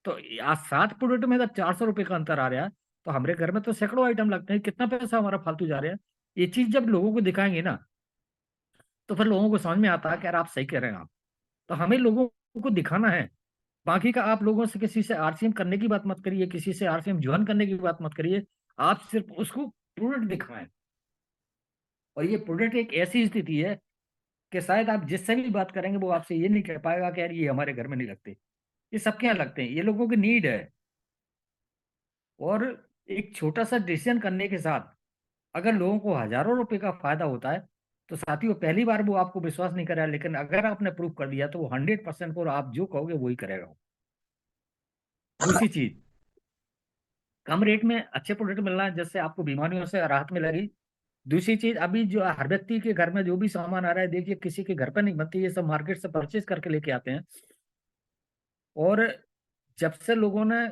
तो आज 7 प्रोडक्ट में अगर 400 रुपये का अंतर आ रहा है, तो हमारे घर में तो सैकड़ों आइटम लगते हैं, कितना पैसा हमारा फालतू जा रहा है। ये चीज जब लोगों को दिखाएंगे ना, तो फिर लोगों को समझ में आता है कि यार आप सही कह रहे हैं आप। तो हमें लोगों को दिखाना है। बाकी का आप लोगों से किसी से आरसीएम करने की बात मत करिए, किसी से आरसीएम ज्वाइन करने की बात मत करिए, आप सिर्फ उसको प्रोडक्ट दिखाएं। और ये प्रोडक्ट एक ऐसी स्थिति है कि शायद आप जिससे भी बात करेंगे वो आपसे ये नहीं कह पाएगा कि यार ये हमारे घर में नहीं लगते, ये सबके यहाँ लगते हैं, ये लोगों की नीड है। और एक छोटा सा डिसीजन करने के साथ अगर लोगों को हजारों रुपए का फायदा होता है, तो साथियों पहली बार वो आपको विश्वास नहीं करा, लेकिन अगर आपने प्रूव कर दिया तो वो 100% और आप जो कहोगे वही करेगा। दूसरी चीज, कम रेट में अच्छे प्रोडक्ट मिलना है जिससे आपको बीमारियों से राहत मिलेगी। दूसरी चीज, अभी जो हर व्यक्ति के घर में जो भी सामान आ रहा है, देखिए किसी के घर पे नहीं बनती, ये सब मार्केट से परचेज करके लेके आते हैं। और जब से लोगों ने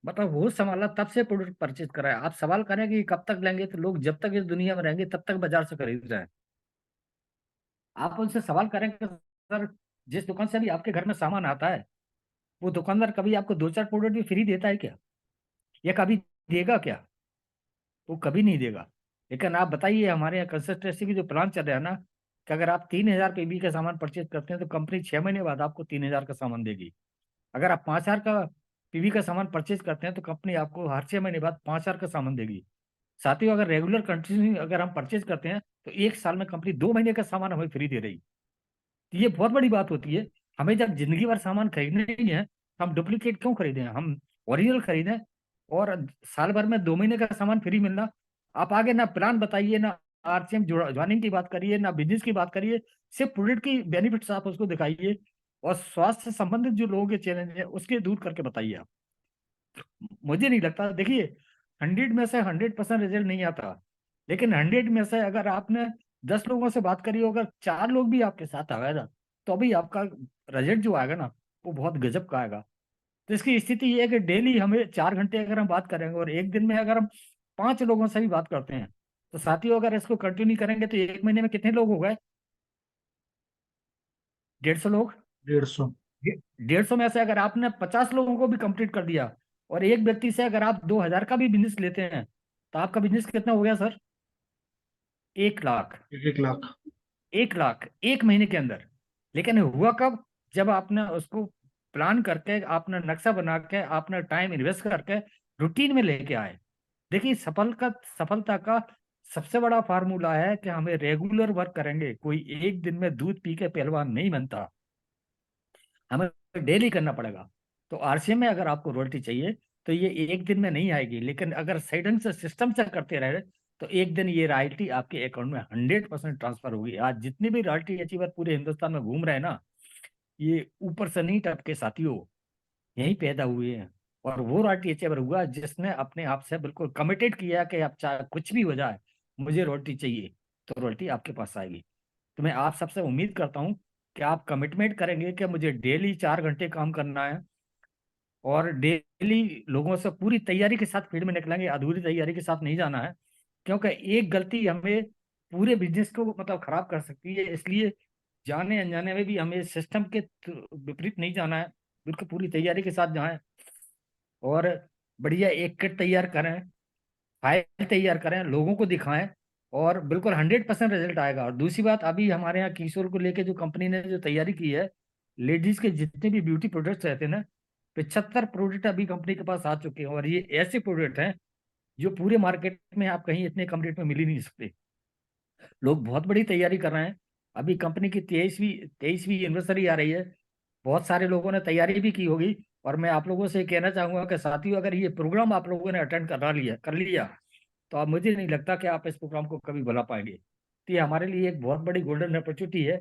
मतलब होश संभाला तब से प्रोडक्ट परचेज करा है। आप सवाल करें कि कब तक लेंगे, तो लोग जब तक इस दुनिया में रहेंगे तब तक बाजार से खरीद रहे हैं। आप उनसे सवाल करें कि सर, जिस दुकान से भी आपके घर में सामान आता है, वो दुकानदार कभी आपको 2-4 प्रोडक्ट भी फ्री देता है क्या, या कभी देगा क्या? वो कभी नहीं देगा। लेकिन आप बताइए, हमारे यहाँ कंसिस्टेंसी की जो प्लान चल रहा है ना, कि अगर आप 3000 पीवी का सामान परचेज करते हैं तो कंपनी 6 महीने बाद आपको 3000 का सामान देगी। अगर आप 5000 का पीवी का सामान परचेज करते हैं तो कंपनी आपको हर 6 महीने बाद 5000 का सामान देगी। साथ ही अगर रेगुलर कंटिन्यू अगर हम परचेज करते हैं तो 1 साल में कंपनी 2 महीने का सामान हमें फ्री दे रही। तो ये बहुत बड़ी बात होती है। हमें जब जिंदगी भर सामान खरीदने ही है, हम डुप्लीकेट क्यों खरीदें, हम ओरिजिनल खरीदें। और साल भर में 2 महीने का सामान फ्री मिलना, आप आगे ना प्लान बताइए, ना आरसीएम ज्वाइनिंग की बात करिए, ना बिजनेस की बात करिए, सिर्फ प्रोडक्ट की बेनिफिट्स आप उसको दिखाइए और स्वास्थ्य से संबंधित जो लोगों के चैलेंज है उसके दूर करके बताइए आप। मुझे नहीं लगता, देखिए 100 में से 100% रिजल्ट नहीं आता, लेकिन 100 में से अगर आपने 10 लोगों से बात करी, अगर 4 लोग भी आपके साथ आ गए ना, तो अभी आपका रिजल्ट जो आएगा ना वो बहुत गजब का आएगा। तो इसकी स्थिति ये है कि डेली हमें 4 घंटे अगर हम बात करेंगे और एक दिन में अगर हम 5 लोगों से भी बात करते हैं, तो साथियों अगर इसको कंटिन्यू करेंगे तो 1 महीने में कितने लोग हो गए? 150 लोग। 150। 150 में से अगर आपने 50 लोगों को भी कंप्लीट कर दिया और एक व्यक्ति से अगर आप 2000 का भी बिजनेस लेते हैं, तो आपका बिजनेस कितना हो गया सर? 1 लाख। 1 लाख। 1 लाख 1 महीने के अंदर। लेकिन हुआ कब? जब आपने उसको प्लान करके, आपने नक्शा बना के, आपने टाइम इन्वेस्ट करके रूटीन में लेके आए। देखिए सफलता का सबसे बड़ा फार्मूला है कि हमें रेगुलर वर्क करेंगे। कोई एक दिन में दूध पी के पहलवान नहीं बनता, हमें डेली करना पड़ेगा। तो आरसीएम में अगर आपको रॉयल्टी चाहिए तो ये एक दिन में नहीं आएगी, लेकिन अगर सडन से सिस्टम से करते रहे तो एक दिन ये रॉयल्टी आपके अकाउंट में 100% ट्रांसफर होगी। आज जितने भी रॉयल्टी अचीवर पूरे हिंदुस्तान में घूम रहे हैं ना, ये ऊपर से नहीं टपके साथियों, यही पैदा हुए हैं। और वो रॉयल्टी अचीवर हुआ जिसने अपने आप से बिल्कुल कमिटेड किया कि अब चाहे कुछ भी हो जाए मुझे रॉयल्टी चाहिए, तो रॉयल्टी आपके पास आएगी। तो मैं आप सबसे उम्मीद करता हूँ कि आप कमिटमेंट करेंगे कि मुझे डेली 4 घंटे काम करना है और डेली लोगों से पूरी तैयारी के साथ फील्ड में निकलेंगे, अधूरी तैयारी के साथ नहीं जाना है। क्योंकि एक गलती हमें पूरे बिजनेस को मतलब खराब कर सकती है, इसलिए जाने अनजाने में भी हमें सिस्टम के विपरीत नहीं जाना है, बिल्कुल पूरी तैयारी के साथ जाएं और बढ़िया एक किट तैयार करें, फाइल तैयार करें, लोगों को दिखाएं और बिल्कुल 100% रिजल्ट आएगा। और दूसरी बात, अभी हमारे यहाँ किशोर को लेके जो कंपनी ने जो तैयारी की है, लेडीज के जितने भी ब्यूटी प्रोडक्ट्स रहते हैं ना, 75 प्रोडक्ट अभी कंपनी के पास आ चुके हैं। और ये ऐसे प्रोडक्ट हैं जो पूरे मार्केट में आप कहीं इतने कम रेट में मिल ही नहीं सकते। लोग बहुत बड़ी तैयारी कर रहे हैं। अभी कंपनी की 23वीं एनिवर्सरी आ रही है, बहुत सारे लोगों ने तैयारी भी की होगी। और मैं आप लोगों से कहना चाहूंगा कि साथियों, अगर ये प्रोग्राम आप लोगों ने अटेंड कर लिया तो अब मुझे नहीं लगता कि आप इस प्रोग्राम को कभी भुला पाएंगे। तो ये हमारे लिए एक बहुत बड़ी गोल्डन अपॉर्चुनिटी है।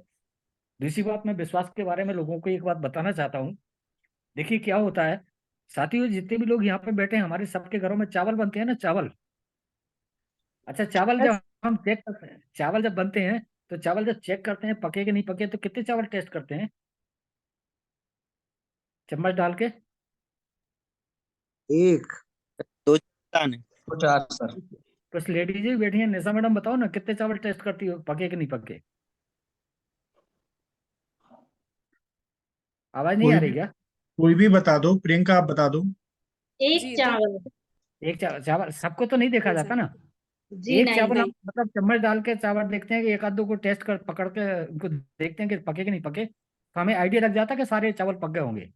दूसरी बात, मैं विश्वास के बारे में लोगों को एक बात बताना चाहता हूँ। देखिए क्या होता है साथियों, जितने भी लोग यहाँ पे बैठे हैं, हमारे सबके घरों में चावल बनते हैं ना, चावल। अच्छा, चावल जब हम चेक करते हैं, चावल जब बनते हैं तो चावल जब चेक करते हैं पके कि नहीं पके, तो कितने चावल टेस्ट करते हैं चम्मच डाल के? 1 2 दाने। 4 सर। कुछ लेडीज भी बैठी हैं, निशा मैडम बताओ ना कितने चावल टेस्ट करती हो, पके कि नहीं पके? आवाज नहीं कोई आ भी रही क्या? कोई भी बता दो, प्रियंका आप बता दो। एक चावल। एक चावल सबको तो नहीं देखा नहीं जाता सर। ना। जी एक नहीं। चावल हम मतलब चम्मच डाल के चावल देखते हैं कि एक आध दो को टेस्ट कर पकड़ के उनको देखते हैं कि पके कि नहीं पके, तो हमें आइडिया लग जाता है कि सारे चावल पक गए होंगे।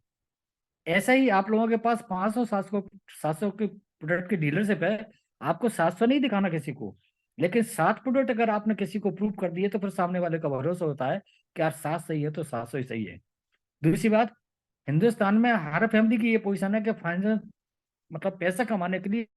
ऐसा ही आप लोगों के पास 500 700 के प्रोडक्ट की डीलरशिप है, आपको 700 नहीं दिखाना किसी को, लेकिन 7 प्रोडक्ट अगर आपने किसी को प्रूव कर दिए तो फिर सामने वाले का भरोसा होता है कि यार 7 सही है तो 700 ही सही है। दूसरी बात, हिंदुस्तान में हर फैमिली की ये पोजीशन है कि फाइनेंस मतलब पैसा कमाने के लिए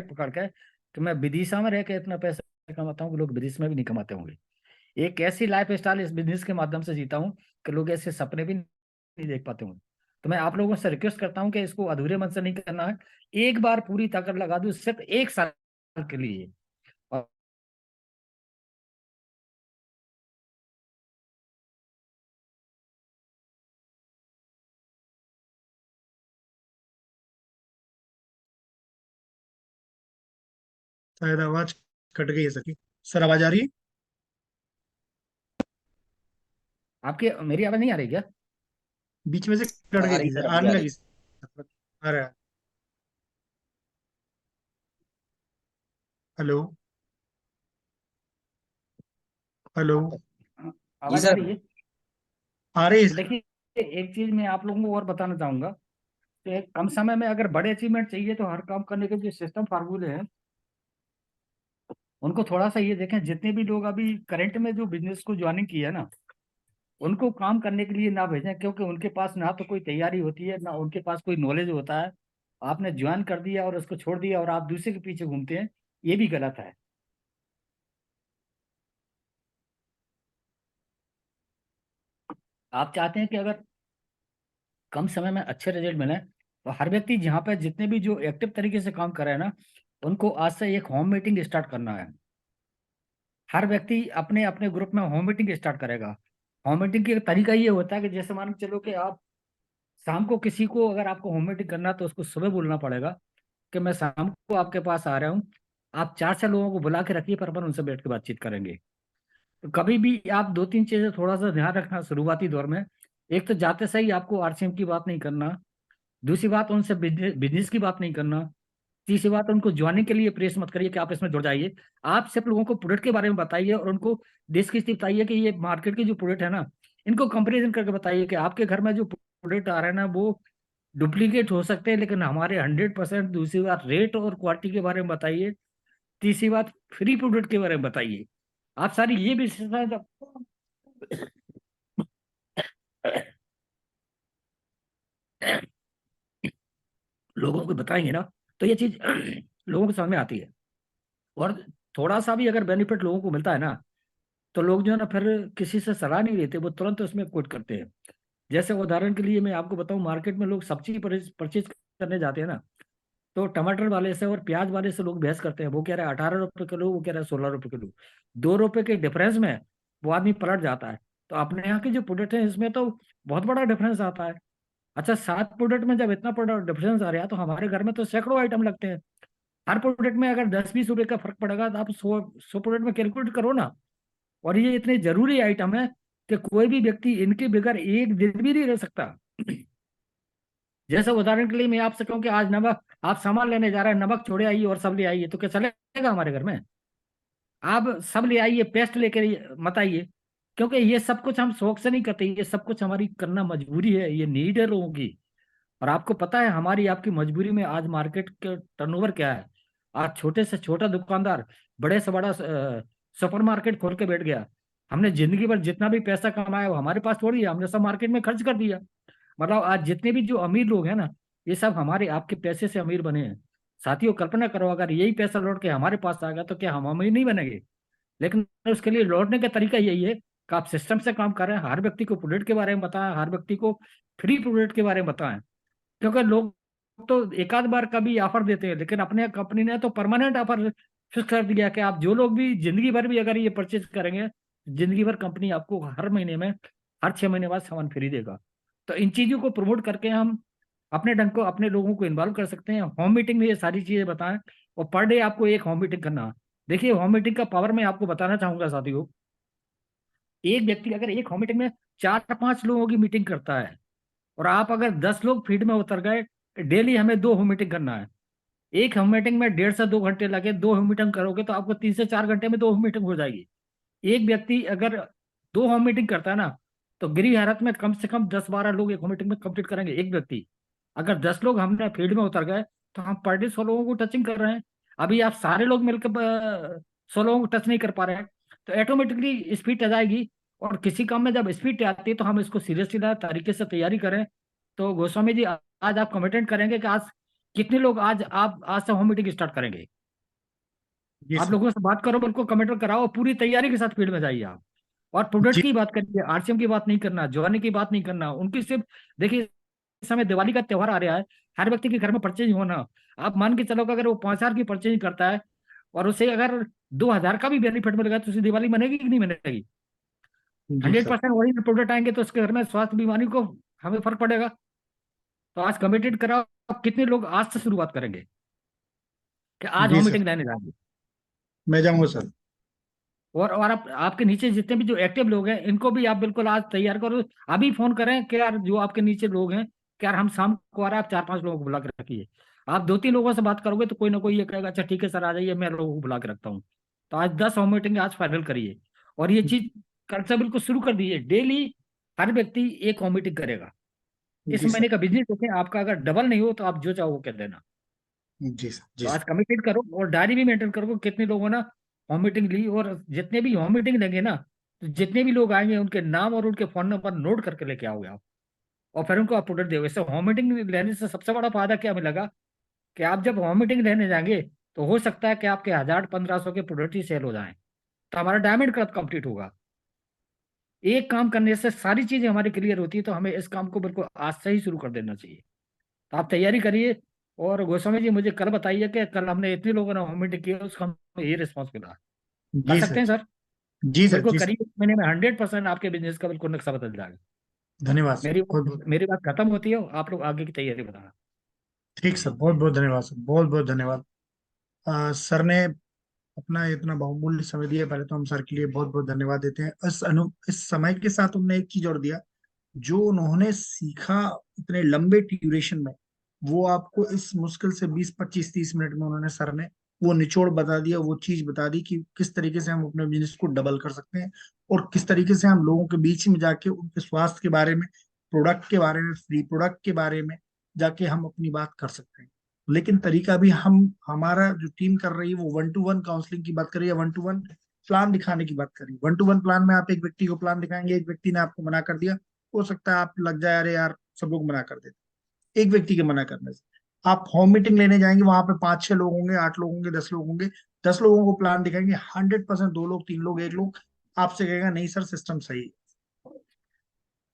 पकड़ के कि मैं विदिशा में रह के इतना पैसा कमाता हूँ कि लोग विदेश में भी नहीं कमाते होंगे। एक ऐसी लाइफ स्टाइल इस बिजनेस के माध्यम से जीता हूँ कि लोग ऐसे सपने भी नहीं देख पाते होंगे। तो मैं आप लोगों से रिक्वेस्ट करता हूँ कि इसको अधूरे मन से नहीं करना है, एक बार पूरी ताकत लगा दो सिर्फ 1 साल के लिए। और शायद आवाज कट गई है सर की। सर आवाज आ रही है? आपकी मेरी आवाज नहीं आ रही क्या? बीच में से कट आ गई रही थी सर, सर, अभी आने आ रही। लगी। आ रहा है। हेलो हेलो, हाँ, जी आवाज आ सर। रही है? आ रही है तो सर। देखिए, एक चीज मैं आप लोगों को और बताना चाहूंगा कि कम समय में अगर बड़े अचीवमेंट चाहिए तो हर काम करने के जो सिस्टम फार्मूले हैं उनको थोड़ा सा ये देखें। जितने भी लोग अभी करंट में जो बिजनेस को ज्वाइनिंग किया है ना, उनको काम करने के लिए ना भेजें, क्योंकि उनके पास ना तो कोई तैयारी होती है ना उनके पास कोई नॉलेज होता है। आपने ज्वाइन कर दिया और उसको छोड़ दिया और आप दूसरे के पीछे घूमते हैं, ये भी गलत है। आप चाहते हैं कि अगर कम समय में अच्छे रिजल्ट मिले तो हर व्यक्ति जहाँ पे जितने भी जो एक्टिव तरीके से काम कर रहे हैं ना, उनको आज से एक होम मीटिंग स्टार्ट करना है। हर व्यक्ति अपने अपने ग्रुप में होम मीटिंग स्टार्ट करेगा। होम मीटिंग का तरीका ये होता है कि जैसे मान के चलो कि आप शाम को किसी को अगर आपको होम मीटिंग करना है तो उसको सुबह बोलना पड़ेगा कि मैं शाम को आपके पास आ रहा हूँ। आप 4 से लोगों को बुला के रखिए, पर अपन उनसे बैठ के बातचीत करेंगे। तो कभी भी आप 2-3 चीजें थोड़ा सा ध्यान रखना शुरुआती दौर में। एक तो जाते सही आपको आरसीएम की बात नहीं करना। दूसरी बात, उनसे बिजनेस की बात नहीं करना। तीसरी बात, उनको ज्वाइनिंग के लिए प्रेस मत करिए कि आप इसमें जुड़ जाइए। आप सिर्फ लोगों को प्रोडक्ट के बारे में बताइए और उनको देश की स्थिति बताइए कि ये मार्केट के जो प्रोडक्ट है ना, इनको कंपैरिजन करके बताइए कि आपके घर में जो प्रोडक्ट आ रहे हैं ना वो डुप्लीकेट हो सकते हैं, लेकिन हमारे 100%। दूसरी बात, रेट और क्वालिटी के बारे में बताइए। तीसरी बात, फ्री प्रोडक्ट के बारे में बताइए। आप सारी ये विशेषताएं जब लोगों को बताएंगे ना, तो ये चीज लोगों को समझ में आती है। और थोड़ा सा भी अगर बेनिफिट लोगों को मिलता है ना, तो लोग जो है ना फिर किसी से सलाह नहीं लेते, वो तुरंत उसमें कोट करते हैं। जैसे उदाहरण के लिए मैं आपको बताऊं, मार्केट में लोग सब्जी परचेज करने जाते हैं ना, तो टमाटर वाले से और प्याज वाले से लोग बहस करते हैं। वो कह रहा है 18 रुपए किलो, वो कह रहा है 16 रुपए किलो। 2 रुपए के डिफरेंस में वो आदमी पलट जाता है। तो अपने यहाँ के जो प्रोडक्ट है इसमें तो बहुत बड़ा डिफरेंस आता है। अच्छा, 7 प्रोडक्ट में जब इतना बड़ा डिफरेंस आ रहा है तो हमारे घर में तो सैकड़ों आइटम लगते हैं। हर प्रोडक्ट में अगर 10-20 रुपए का फर्क पड़ेगा तो आप 100 प्रोडक्ट में कैलकुलेट करो ना। और ये इतने जरूरी आइटम है कि कोई भी व्यक्ति इनके बगैर एक दिन भी नहीं रह सकता। जैसे उदाहरण के लिए मैं आपसे कहूँ कि आज नमक आप सामान लेने जा रहे हैं, नमक छोड़े आइए और सब ले आइए, तो क्या चलेगा हमारे घर में? आप सब ले आइए, पेस्ट लेकर मत आइए। क्योंकि ये सब कुछ हम शौक से नहीं करते, ये सब कुछ हमारी करना मजबूरी है, ये नीड है लोगों की। और आपको पता है हमारी आपकी मजबूरी में आज मार्केट का टर्नओवर क्या है। आज छोटे से छोटा दुकानदार बड़े से बड़ा सुपर मार्केट खोल के बैठ गया। हमने जिंदगी भर जितना भी पैसा कमाया वो हमारे पास थोड़ी है, हमने सब मार्केट में खर्च कर दिया। मतलब आज जितने भी जो अमीर लोग हैं ना, ये सब हमारे आपके पैसे से अमीर बने हैं। साथियों, कल्पना करो अगर यही पैसा लौट के हमारे पास आ गया तो क्या हम अमीर नहीं बनेंगे? लेकिन उसके लिए लौटने का तरीका यही है कि आप सिस्टम से काम कर रहे हैं, हर व्यक्ति को प्रोडक्ट के बारे में बताएं, हर व्यक्ति को फ्री प्रोडक्ट के बारे में बताएं। क्योंकि लोग तो एक आध बार कभी ऑफर देते हैं, लेकिन अपने कंपनी ने तो परमानेंट ऑफर फिक्स कर दिया कि आप जो लोग भी जिंदगी भर भी अगर ये परचेज करेंगे, जिंदगी भर कंपनी आपको हर महीने में हर 6 महीने बाद सामान फ्री देगा। तो इन चीजों को प्रमोट करके हम अपने ढंग को अपने लोगों को इन्वॉल्व कर सकते हैं। होम मीटिंग में ये सारी चीजें बताएं और पर डे आपको एक होम मीटिंग करना है। देखिए, होम मीटिंग का पावर मैं आपको बताना चाहूंगा साथियों। एक व्यक्ति अगर एक होम मीटिंग में 4-5 लोगों की मीटिंग करता है और आप अगर 10 लोग फील्ड में उतर गए, डेली हमें 2 होम मीटिंग करना है। एक होम मीटिंग में 1.5 से 2 घंटे लगे, 2 होम मीटिंग करोगे तो आपको 3 से 4 घंटे में 2 होम मीटिंग हो जाएगी। एक व्यक्ति अगर 2 होम मीटिंग करता है ना, तो गृह हालत में कम से कम 10-12 लोग एक होम मीटिंग में कंप्लीट करेंगे। एक व्यक्ति अगर 10 लोग हमने फील्ड में उतर गए तो हम पर डे 100 लोगों को टचिंग कर रहे हैं। अभी आप सारे लोग मिलकर 100 लोगों को टच नहीं कर पा रहे हैं, तो ऑटोमेटिकली स्पीड आ जाएगी। और किसी काम में जब स्पीड आती है तो हम इसको सीरियसली तरीके से तैयारी करें। तो गोस्वामी जी, आज आप कमिटेड करेंगे कि आज कितने लोग आज से होम मीटिंग स्टार्ट करेंगे? जी आप सर। लोगों से बात करो, उनको कमेंट कराओ, पूरी तैयारी के साथ फील्ड में जाइए आप। और प्रोडक्ट जी की बात करिए, आरसीएम की बात नहीं करना, ज्वाइनिंग की बात नहीं करना, उनकी सिर्फ देखिए इस समय दिवाली का त्योहार आ रहा है, हर व्यक्ति के घर में परचेज होना। आप मान के चलो कि अगर वो 5,000 की परचेज करता है और उसे अगर 2,000 का भी बेनिफिट मिलेगा तो उसकी दिवाली मनेगी कि नहीं मनेगी? जी सर। 100% वही प्रोडक्ट आएंगे तो उसके घर में स्वास्थ्य बीमारी को हमें फर्क पड़ेगा। तो आज कमिटेड कराओ, कितने लोग आज से शुरुआत करेंगे कि आज जी हम सर, मीटिंग लेने जाएंगे? मैं जाऊंगा सर। और आपके नीचे जितने भी जो एक्टिव लोग हैं इनको भी आप बिल्कुल आज तैयार करो। अभी फोन करें कि यार जो आपके नीचे लोग हैं कि यार हम शाम को आ रहे हैं, आप 4-5 लोगों को बुला के रखिए। आप 2-3 लोगों से बात करोगे तो कोई ना कोई ये कहेगा अच्छा ठीक है सर आ जाइए, मैं लोगों को बुला के रखता हूँ। तो आज 10 होम मीटिंग आज फाइनल करिए और ये चीज कल से बिल्कुल शुरू कर दीजिए। डेली हर व्यक्ति एक होम मीटिंग करेगा। इस जी सर। महीने का बिजनेस देखें, आपका अगर डबल नहीं हो तो आप जो चाहो वो कर देना। जी सर। जी तो आज सर। कमिटेड करो और डायरी भी मेंटेन करो कितने लोगों ने होम मीटिंग ली, और जितने भी होम मीटिंग लेंगे ना तो जितने भी लोग आएंगे उनके नाम और उनके फोन नंबर नोट करके लेके आओगे आप, और फिर उनको आप प्रोडक्ट दोगे। इससे होम मीटिंग लेने से सबसे बड़ा फायदा क्या मिलेगा कि आप जब होम मीटिंग लेने जाएंगे तो हो सकता है कि आपके 1,000-1,500 के प्रोडक्ट ही सेल हो जाएं, तो हमारा डायमंड क्लब कंप्लीट होगा। एक काम करने से सारी चीजें हमारी क्लियर होती है, तो हमें इस काम को बिल्कुल आज से ही शुरू कर देना चाहिए। तो आप तैयारी करिए। और गोस्वामी जी मुझे कल बताइए कि कल हमने इतने लोगों ने होम मीटिंग किया उसका हमें ये रिस्पॉन्स मिला। कर जी सकते सर। हैं सर? जी सर। बिल्कुल जी सर। करिए, इस महीने में 100% आपके बिजनेस का बिल्कुल नक्शा बदल जाएगा। धन्यवाद सर, मेरी बहुत बहुत। मेरी बात खत्म होती है, आप लोग आगे की तैयारी बताना। ठीक सर, बहुत बहुत धन्यवाद सर, बहुत बहुत धन्यवाद। सर ने अपना इतना बहुमूल्य समय दिया, पहले तो हम सर के लिए बहुत बहुत धन्यवाद देते हैं। इस समय के साथ उन्होंने एक चीज और दिया, जो उन्होंने सीखा इतने लंबे ड्यूरेशन में, वो आपको इस मुश्किल से 20-25-30 मिनट में उन्होंने, सर ने वो निचोड़ बता दिया, वो चीज बता दी कि किस तरीके से हम अपने बिजनेस को डबल कर सकते हैं, और किस तरीके से हम लोगों के बीच में जाके उनके स्वास्थ्य के बारे में, प्रोडक्ट के बारे में, फ्री प्रोडक्ट के बारे में जाके हम अपनी बात कर सकते हैं। लेकिन तरीका भी हम, हमारा जो टीम कर रही है वो 1-to-1 काउंसलिंग की बात कर रही है, 1-to-1 प्लान दिखाने की बात कर रही है। 1-to-1 प्लान में आप एक व्यक्ति को प्लान दिखाएंगे, एक व्यक्ति ने आपको मना कर दिया, हो सकता है आप लग जाए अरे यार सब लोग मना कर देते, एक व्यक्ति के मना करने से। आप होम मीटिंग लेने जाएंगे, वहां पे 5-6 लोग होंगे, 8 लोग होंगे, 10 लोग होंगे, 10 लोगों को प्लान दिखाएंगे, 100% 2 लोग, 3 लोग, 1 लोग आपसे कहेगा नहीं सर सिस्टम सही है।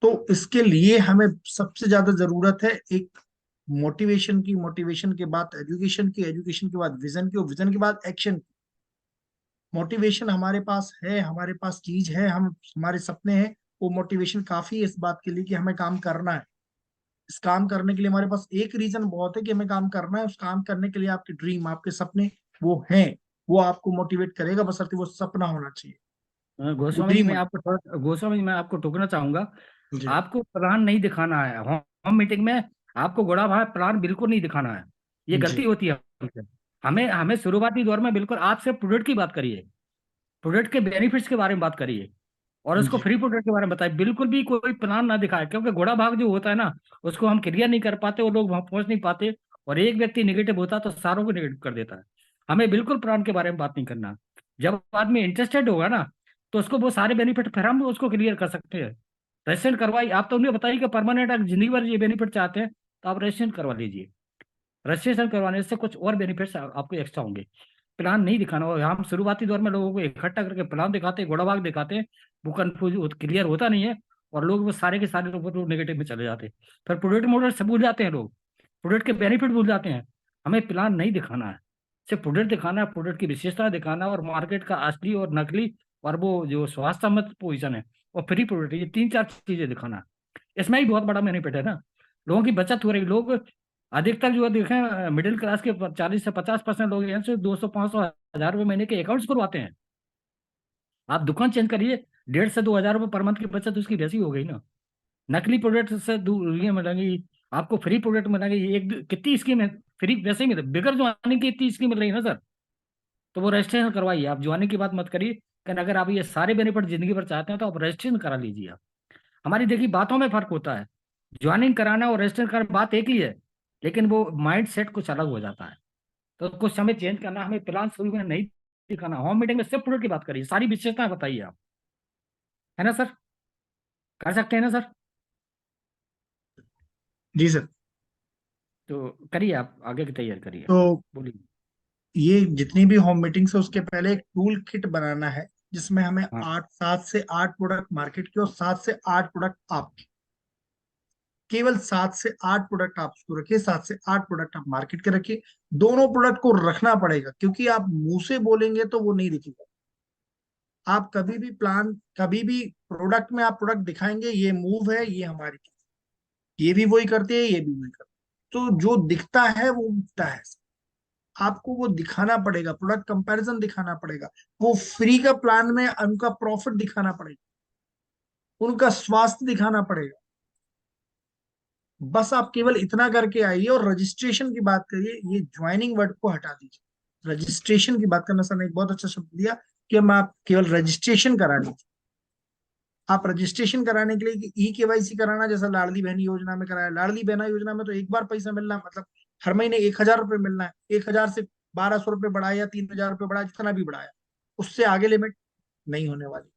तो इसके लिए हमें सबसे ज्यादा जरूरत है एक मोटिवेशन की, मोटिवेशन के बाद एजुकेशन की, एजुकेशन के बाद विजन की, और विजन के बाद एक्शन। मोटिवेशन हमारे पास है, हमारे पास चीज है, हम, हमारे सपने हैं, वो मोटिवेशन काफी है इस बात के लिए कि हमें काम करना है। इस काम करने के लिए हमारे पास एक रीजन बहुत है कि हमें काम करना है। उस काम करने के लिए आपके ड्रीम, आपके सपने वो हैं, वो आपको मोटिवेट करेगा, बशर्ते वो सपना होना चाहिए, वो गोस्वामी जी ड्रीम मैं होना गोस्वामी जी मैं आपको टोकना चाहूंगा। चाहिए। जी आपको प्लान नहीं दिखाना है होम मीटिंग में। आपको गोड़ा भाई प्लान बिल्कुल नहीं दिखाना है, ये गलती जी। होती है हमसे। हमें हमें शुरुआती दौर में बिल्कुल आप सिर्फ प्रोडक्ट की बात करिए, प्रोडक्ट के बेनिफिट्स के बारे में बात करिए, और उसको जी। फ्री प्रोडक्ट के बारे में बताइए। बिल्कुल भी कोई प्लान ना दिखाए, क्योंकि घोड़ा भाग जो होता है ना उसको हम क्लियर नहीं कर पाते, वो लोग वहां पहुंच नहीं पाते, और एक व्यक्ति निगेटिव होता है तो सारों को निगेटिव कर देता है। हमें बिल्कुल प्लान के बारे में बात नहीं करना। जब आदमी इंटरेस्टेड होगा ना तो उसको वो सारे बेनिफिट फिर हम उसको क्लियर कर सकते हैं। रजिस्ट्रेशन करवाइए, आप तो उन्हें बताइए कि परमानेंट अगर जिंदगी भर ये बेनिफिट चाहते हैं तो आप रजिस्ट्रेशन करवा लीजिए। रजिस्ट्रेशन करवाने से कुछ और बेनिफिट्स आपको एक्स्ट्रा होंगे। प्लान नहीं दिखाना। और हम शुरुआती दौर में लोगों को इकट्ठा करके प्लान दिखाते हैं, घोड़ा भाग दिखाते हैं, वो कंफ्यूज क्लियर होता नहीं है, और लोग वो सारे के सारे लोग नेगेटिव में चले जाते हैं। फिर प्रोडक्ट मॉडल सब भूल जाते हैं लोग, प्रोडक्ट के बेनिफिट भूल जाते हैं। हमें प्लान नहीं दिखाना है, सिर्फ प्रोडक्ट दिखाना है, प्रोडक्ट की विशेषता दिखाना है, और मार्केट का असली और नकली, और वो जो स्वास्थ्य सम्मत पोजीशन है, और फ्री प्रोडक्ट, ये 3-4 चीजें दिखाना है। इसमें ही बहुत बड़ा बेनिफिट है ना, लोगों की बचत हो रही। लोग अधिकतर जो देखें मिडिल क्लास के 40 से 50% लोग हैं, सिर्फ 200-500 हज़ार रुपये महीने के अकाउंट्स करवाते हैं। आप दुकान चेंज करिए, 1,500 से 2,000 रुपये पर मंथ की बचत उसकी वैसी हो गई ना। नकली प्रोडक्ट से दूर ये मिलेंगी, आपको फ्री प्रोडक्ट मिलेंगे। एक कितनी स्कीम है फ्री, वैसे ही मिले बिगर ज्वाइनिंग की इतनी स्कीम मिल रही है ना सर। तो वो रजिस्ट्रेशन करवाइए, आप ज्वाइनिंग की बात मत करिए। लेकिन अगर आप ये सारे बेनिफिट जिंदगी भर चाहते हैं तो आप रजिस्ट्रेशन करा लीजिए आप। हमारी देखिए बातों में फर्क होता है, ज्वाइनिंग कराना और रजिस्टर कराना बात एक ही है, लेकिन वो माइंड सेट कुछ अलग हो जाता है। तो कुछ समय चेंज करना, हमें प्लान शुरू में नहीं दिखाना। होम मीटिंग में सिर्फ प्रोडक्ट की बात करिए, सारी विशेषताएं बताइए आप, है ना सर? कर सकते हैं ना सर? जी सर। तो करिए, आप आगे की तैयारी करिए, तो बोलिए। ये जितनी भी होम मीटिंग्स है उसके पहले एक टूल किट बनाना है जिसमें हमें हाँ 7 से 8 प्रोडक्ट मार्केट के और 7 से 8 प्रोडक्ट आपके, केवल 7 से 8 प्रोडक्ट आप उसको रखिए, 7 से 8 प्रोडक्ट आप मार्केट के रखिए। दोनों प्रोडक्ट को रखना पड़ेगा क्योंकि आप मुंह से बोलेंगे तो वो नहीं दिखेगा। आप कभी भी प्लान, कभी भी प्रोडक्ट में आप प्रोडक्ट दिखाएंगे ये मूव है, ये हमारी, ये भी वही करते हैं, ये भी वही करते हैं, तो जो दिखता है वो उगता है। आपको वो दिखाना पड़ेगा, प्रोडक्ट कंपैरिजन दिखाना पड़ेगा, वो फ्री का प्लान में उनका प्रॉफिट दिखाना पड़ेगा, उनका स्वास्थ्य दिखाना पड़ेगा। बस आप केवल इतना करके आइए। और रजिस्ट्रेशन की बात करिए, ये ज्वाइनिंग वर्ड को हटा दीजिए, रजिस्ट्रेशन की बात करना। सर ने एक बहुत अच्छा शब्द दिया कि हम आप केवल रजिस्ट्रेशन करा लीजिए। आप रजिस्ट्रेशन कराने के लिए ई केवाईसी कराना, जैसा लाडली बहन योजना में कराया। लाडली बहना योजना में तो एक बार पैसा मिलना, मतलब हर महीने 1,000 रुपये मिलना है। 1,000 से 1,200 रुपये बढ़ाया या 3,000 रुपये बढ़ाया, जितना भी बढ़ाया, उससे आगे लिमिट नहीं होने वाली।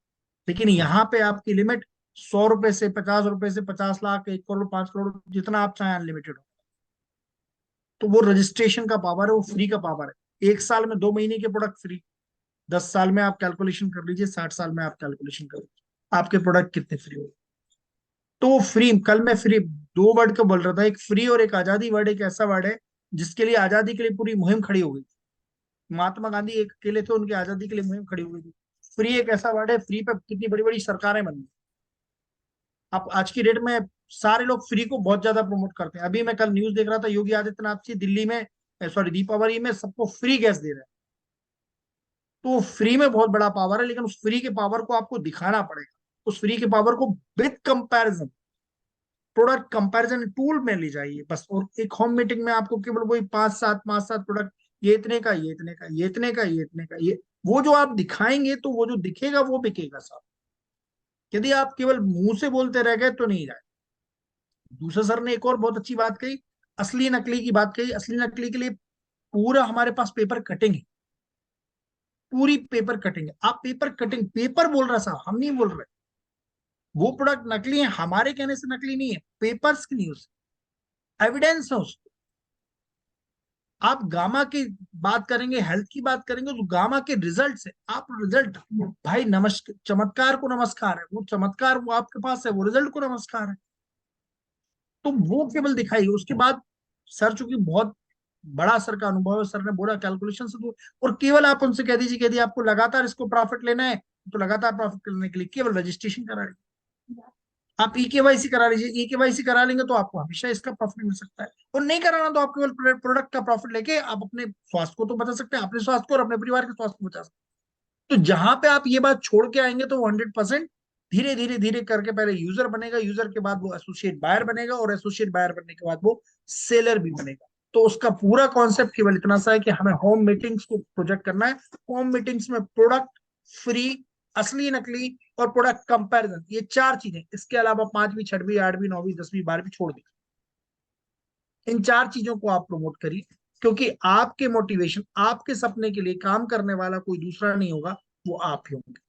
लेकिन यहाँ पे आपकी लिमिट 100 रुपए से 50 रुपए से 50 लाख, 1 करोड़, 5 करोड़, जितना आप चाहें अनलिमिटेड हो। तो वो रजिस्ट्रेशन का पावर है, वो फ्री का पावर है। 1 साल में 2 महीने के प्रोडक्ट फ्री, 10 साल में आप कैलकुलेशन कर लीजिए, 60 साल में आप कैलकुलेशन कर लीजिए आपके प्रोडक्ट कितने फ्री हो। तो वो फ्री, कल मैं फ्री 2 वर्ड का बोल रहा था, एक फ्री और एक आजादी वर्ड एक ऐसा वर्ड है जिसके लिए आजादी के लिए पूरी मुहिम खड़ी हो गई। महात्मा गांधी एक अकेले थे, उनकी आजादी के लिए मुहिम खड़ी हो गई थी। फ्री एक ऐसा वर्ड है, फ्री पे कितनी बड़ी बड़ी सरकारें बनी। आप आज की डेट में सारे लोग फ्री को बहुत ज्यादा प्रमोट करते हैं। अभी मैं कल न्यूज देख रहा था, योगी आदित्यनाथ जी दिल्ली में, सॉरी दीपावली में सबको फ्री गैस दे रहे हैं। तो फ्री में बहुत बड़ा पावर है, लेकिन उस फ्री के पावर को आपको दिखाना पड़ेगा। उस फ्री के पावर को with comparison, product comparison tool में ले जाइए बस। और एक होम मीटिंग में आपको केवल वही 5-7 प्रोडक्ट, ये इतने का, ये इतने का, ये इतने का, ये इतने का, ये वो जो आप दिखाएंगे तो वो जो दिखेगा वो बिकेगा साहब। यदि आप केवल मुंह से बोलते रह गए तो नहीं जाए। दूसरा सर ने एक और बहुत अच्छी बात कही, असली नकली की बात कही। असली नकली के लिए पूरा हमारे पास पेपर कटिंग है, पूरी पेपर कटिंग है। आप पेपर कटिंग, पेपर बोल रहा साहब, हम नहीं बोल रहे। वो प्रोडक्ट नकली है, हमारे कहने से नकली नहीं है, पेपर्स की न्यूज, एविडेंस है उसको। आप गामा की बात करेंगे, हेल्थ की बात करेंगे, तो गामा के रिजल्ट से आप रिजल्ट, भाई नमस्कार, चमत्कार को नमस्कार है, वो चमत्कार वो आपके पास है, वो रिजल्ट को नमस्कार है। तो वो केवल दिखाइए। उसके बाद सर चूंकि बहुत बड़ा सर का अनुभव है, सर ने बोला कैलकुलेशन से तो, और केवल आप उनसे कह दीजिए कि यदि आपको लगातार इसको प्रॉफिट लेना है तो लगातार प्रॉफिट लेने के लिए केवल रजिस्ट्रेशन करा लीजिए। आप ई केवाईसी करा लीजिए, ई केवाईसी करा लेंगे तो आपको हमेशा इसका प्रॉफिट मिल सकता है। और नहीं कराना तो आप केवल प्रोडक्ट का प्रॉफिट लेके आप अपने स्वास्थ्य को तो बचा सकते हैं, अपने स्वास्थ्य को और अपने परिवार के स्वास्थ्य को बचा सकते हैं। तो जहां पे आप ये बात छोड़ के आएंगे तो 100% धीरे धीरे धीरे करके पहले यूजर बनेगा, यूजर के बाद वो एसोसिएट बायर बनेगा, और एसोसिएट बायर बनने के बाद वो सेलर भी बनेगा। तो उसका पूरा कॉन्सेप्ट केवल इतना सा है कि हमें होम मीटिंग्स को प्रोजेक्ट करना है। होम मीटिंग्स में प्रोडक्ट फ्री, असली नकली और प्रोडक्ट कंपैरिजन, ये 4 चीजें। इसके अलावा 5वीं 6वीं 8वीं 9वीं 10वीं 12वीं छोड़ दीजिए। इन 4 चीजों को आप प्रमोट करिए, क्योंकि आपके मोटिवेशन, आपके सपने के लिए काम करने वाला कोई दूसरा नहीं होगा, वो आप ही होंगे।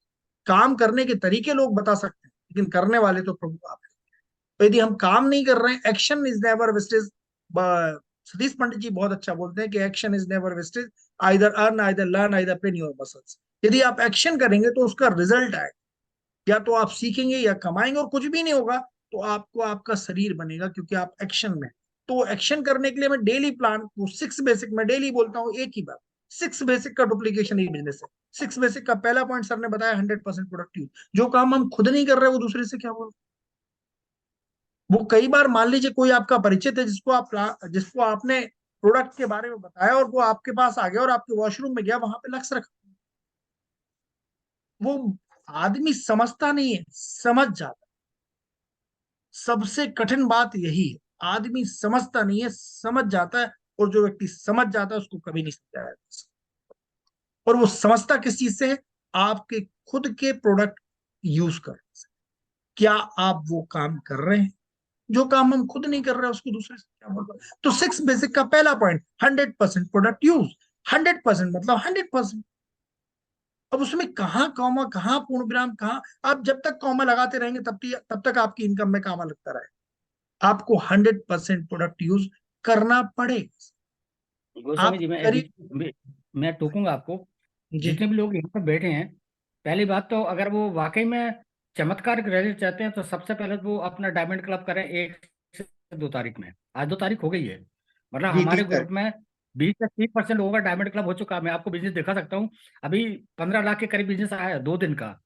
काम करने के तरीके लोग बता सकते हैं, लेकिन करने वाले तो प्रभु आप हैं। तो यदि हम काम नहीं कर रहे हैं, action is never wastage. Satish Pandit ji बहुत अच्छा बोलते हैं कि action is never wastage, either earn, either learn, either pain your muscles. यदि आप एक्शन करेंगे तो उसका रिजल्ट आएगा, या तो आप सीखेंगे या कमाएंगे, और कुछ भी नहीं होगा तो आपको आपका शरीर बनेगा, क्योंकि आप एक्शन में। तो एक्शन करने के लिए मैं डेली प्लान, वो 6 बेसिक मैं डेली बोलता हूँ एक ही बात, 6 बेसिक का डुप्लीकेशन ही बिजनेस है। 6 बेसिक का पहला पॉइंट सर ने बताया 100% प्रोडक्टिव। जो काम हम खुद नहीं कर रहे वो दूसरे से क्या बोल। वो कई बार मान लीजिए कोई आपका परिचित है जिसको आपने प्रोडक्ट के बारे में बताया, और वो आपके पास आ गया और आपके वॉशरूम में गया, वहां पे लक्ष्य रखा, वो आदमी समझता नहीं है, समझ जाता। सबसे कठिन बात यही है, आदमी समझता नहीं है, समझ जाता है। और जो व्यक्ति समझ जाता है उसको कभी नहीं समझाया जा सकता। और वो समझता किस चीज से है, आपके खुद के प्रोडक्ट यूज करने से। क्या आप वो काम कर रहे हैं जो काम हम खुद नहीं कर रहे हैं, उसको दूसरे से क्या बोल रहे हैं। तो 6 बेसिक का पहला पॉइंट 100% प्रोडक्ट यूज। 100% मतलब 100%। अब उसमें कहाँ कॉमा, कहाँ पूर्ण विराम, कहाँ, आप जब तक कॉमा लगाते रहेंगे तब तक आपकी इनकम में कॉमा लगता रहेगा। आपको 100% प्रोडक्ट यूज करना पड़े। गोस्वामी जी, मैं टोकूंगा आपको। जी जितने भी लोग यहाँ पर बैठे हैं, पहली बात तो अगर वो वाकई में चमत्कार रहना चाहते हैं तो सबसे पहले तो वो अपना डायमंड क्लब करें 1 से 2 तारीख में। आज 2 तारीख हो गई है, मतलब जी हमारे 30 ग्रुप तारीख। में 20 से 30% लोगों का डायमंड क्लब हो चुका है। मैं आपको बिजनेस दिखा सकता हूँ, अभी 15 लाख के करीब बिजनेस आया है 2 दिन का।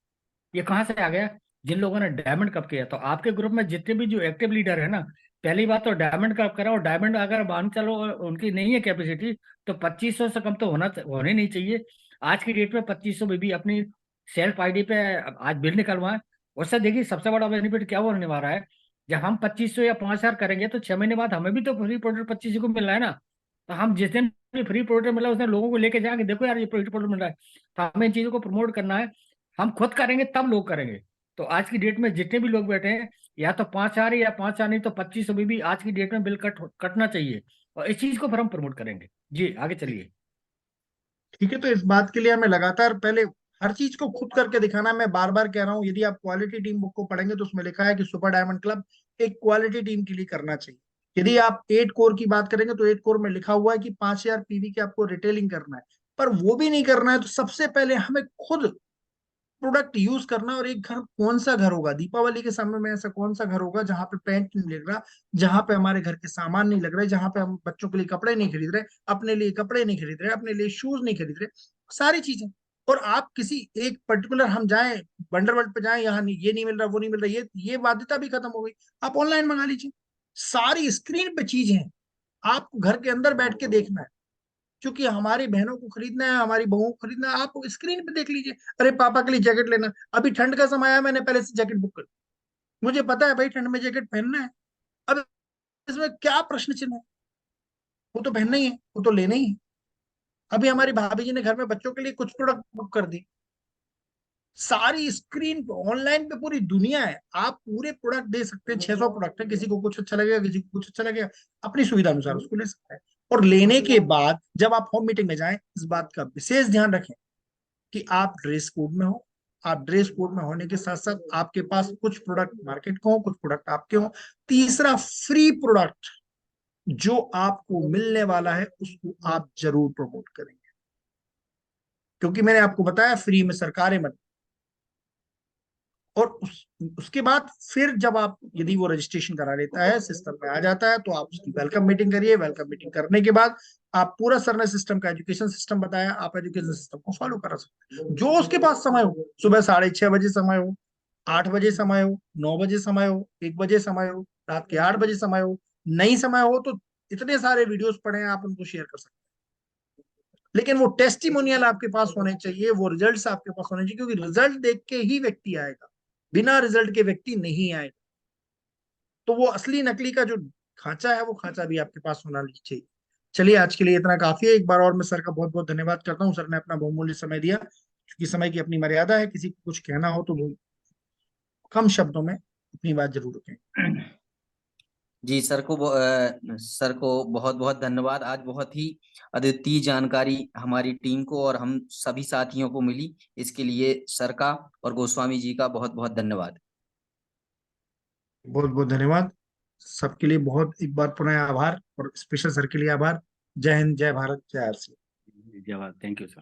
ये कहाँ से आ गया? जिन लोगों ने डायमंड कप किया। तो आपके ग्रुप में जितने भी जो एक्टिव लीडर है ना, पहली बात तो डायमंड कप करा। और डायमंड अगर मान चलो उनकी नहीं है कैपेसिटी, तो 2500 से कम तो होने नहीं चाहिए। आज की डेट में 2500 में भी अपनी सेल्फ आईडी पे आज बिल निकलवाएं। उससे देखिए सबसे बड़ा बेनिफिट क्या होने वाला है, जब हम 2500 या 5000 करेंगे तो 6 महीने बाद हमें भी तो फ्री प्रोडक्ट 2500 को मिल रहा है ना। तो हम जिस दिन भी फ्री प्रोडक्ट मिला उस दिन लोगों को लेके जाएंगे, देखो यार ये फ्री प्रोडक्ट मिल रहा है। तो हमें इन चीजों को प्रमोट करना है। हम खुद करेंगे तब लोग करेंगे। तो आज की डेट में जितने भी लोग बैठे हैं, या तो 5000 या 5000 नहीं तो 2500 भी आज की डेट में बिल कटना चाहिए। और इस चीज को फिर हम प्रमोट करेंगे। जी आगे चलिए। ठीक है, तो इस बात के लिए हमें लगातार पहले हर चीज को खुद करके दिखाना है। मैं बार बार कह रहा हूँ, यदि आप क्वालिटी टीम बुक को पढ़ेंगे तो उसमें लिखा है कि सुपर डायमंड क्लब एक क्वालिटी टीम के लिए करना चाहिए। यदि आप 8 कोर की बात करेंगे तो 8 कोर में लिखा हुआ है कि 5000 पीवी के आपको रिटेलिंग करना है। पर वो भी नहीं करना है तो सबसे पहले हमें खुद प्रोडक्ट यूज करना। और एक घर कौन सा घर होगा दीपावली के समय में, ऐसा कौन सा घर होगा जहां पे पेंट नहीं लग रहा, जहां पे हमारे घर के सामान नहीं लग रहे, जहां पे हम बच्चों के लिए कपड़े नहीं खरीद रहे, अपने लिए कपड़े नहीं खरीद रहे, अपने लिए शूज नहीं खरीद रहे, सारी चीजें। और आप किसी एक पर्टिकुलर हम जाएं वंडरवर्ल्ड पे जाएं, यहाँ नहीं, ये नहीं मिल रहा, वो नहीं मिल रहा, ये बाध्यता भी खत्म हो गई। आप ऑनलाइन मंगा लीजिए, सारी स्क्रीन पे चीज है, आपको घर के अंदर बैठ के देखना है। क्योंकि हमारी बहनों को खरीदना है, हमारी बहुओं को खरीदना है, आप स्क्रीन पे देख लीजिए। अरे पापा के लिए जैकेट लेना, अभी ठंड का समय आया, मैंने पहले से जैकेट बुक कर ली। मुझे पता है भाई ठंड में जैकेट पहनना है। अब इसमें क्या प्रश्न चिन्ह है, वो तो पहनना ही है, वो तो लेना ही है। अभी हमारी भाभी जी ने घर में बच्चों के लिए कुछ प्रोडक्ट बुक कर दी, सारी स्क्रीन पे ऑनलाइन पे पूरी दुनिया है। आप पूरे प्रोडक्ट दे सकते हैं, 600 प्रोडक्ट है, किसी को कुछ अच्छा लगेगा, किसी को कुछ अच्छा लगेगा, अपनी सुविधा अनुसार उसको ले सकते हैं। और लेने के बाद जब आप होम मीटिंग में जाएं, इस बात का विशेष ध्यान रखें कि आप ड्रेस कोड में हो। आप ड्रेस कोड में होने के साथ साथ आपके पास कुछ प्रोडक्ट मार्केट के हो, कुछ प्रोडक्ट आपके हो। तीसरा, फ्री प्रोडक्ट जो आपको मिलने वाला है उसको आप जरूर प्रमोट करेंगे, क्योंकि मैंने आपको बताया फ्री में सरकारें मत। और उसके बाद फिर जब आप यदि वो रजिस्ट्रेशन करा लेता है, सिस्टम में आ जाता है, तो आप उसकी वेलकम मीटिंग करिए। वेलकम मीटिंग करने के बाद आप पूरा सर ने सिस्टम का एजुकेशन सिस्टम बताया, आप एजुकेशन सिस्टम को फॉलो करा सकते हैं। जो उसके पास समय हो, सुबह 6:30 बजे समय हो, 8 बजे समय हो, 9 बजे समय हो, 1 बजे समय हो, रात के 8 बजे समय हो, नहीं समय हो तो इतने सारे वीडियोस पढ़े हैं, आप उनको शेयर कर सकते हैं। लेकिन वो टेस्टिमोनियल आपके पास होने चाहिए, वो रिजल्ट्स आपके पास होने चाहिए, क्योंकि रिजल्ट देख के ही व्यक्ति आएगा, बिना रिजल्ट के व्यक्ति नहीं आएगा। तो वो असली नकली का जो खांचा है, वो खांचा भी आपके पास होना चाहिए। चलिए, आज के लिए इतना काफी है। एक बार और मैं सर का बहुत बहुत धन्यवाद करता हूँ। सर ने अपना बहुमूल्य समय दिया, क्योंकि समय की अपनी मर्यादा है। किसी को कुछ कहना हो तो वो कम शब्दों में अपनी बात जरूर रखें। जी, सर को बहुत बहुत धन्यवाद। आज बहुत ही अद्वितीय जानकारी हमारी टीम को और हम सभी साथियों को मिली। इसके लिए सर का और गोस्वामी जी का बहुत बहुत धन्यवाद। बहुत बहुत धन्यवाद सबके लिए। बहुत एक बार पुनः आभार, और स्पेशल सर के लिए आभार। जय हिंद, जय भारत, जय आरसी। धन्यवाद। Thank you sir.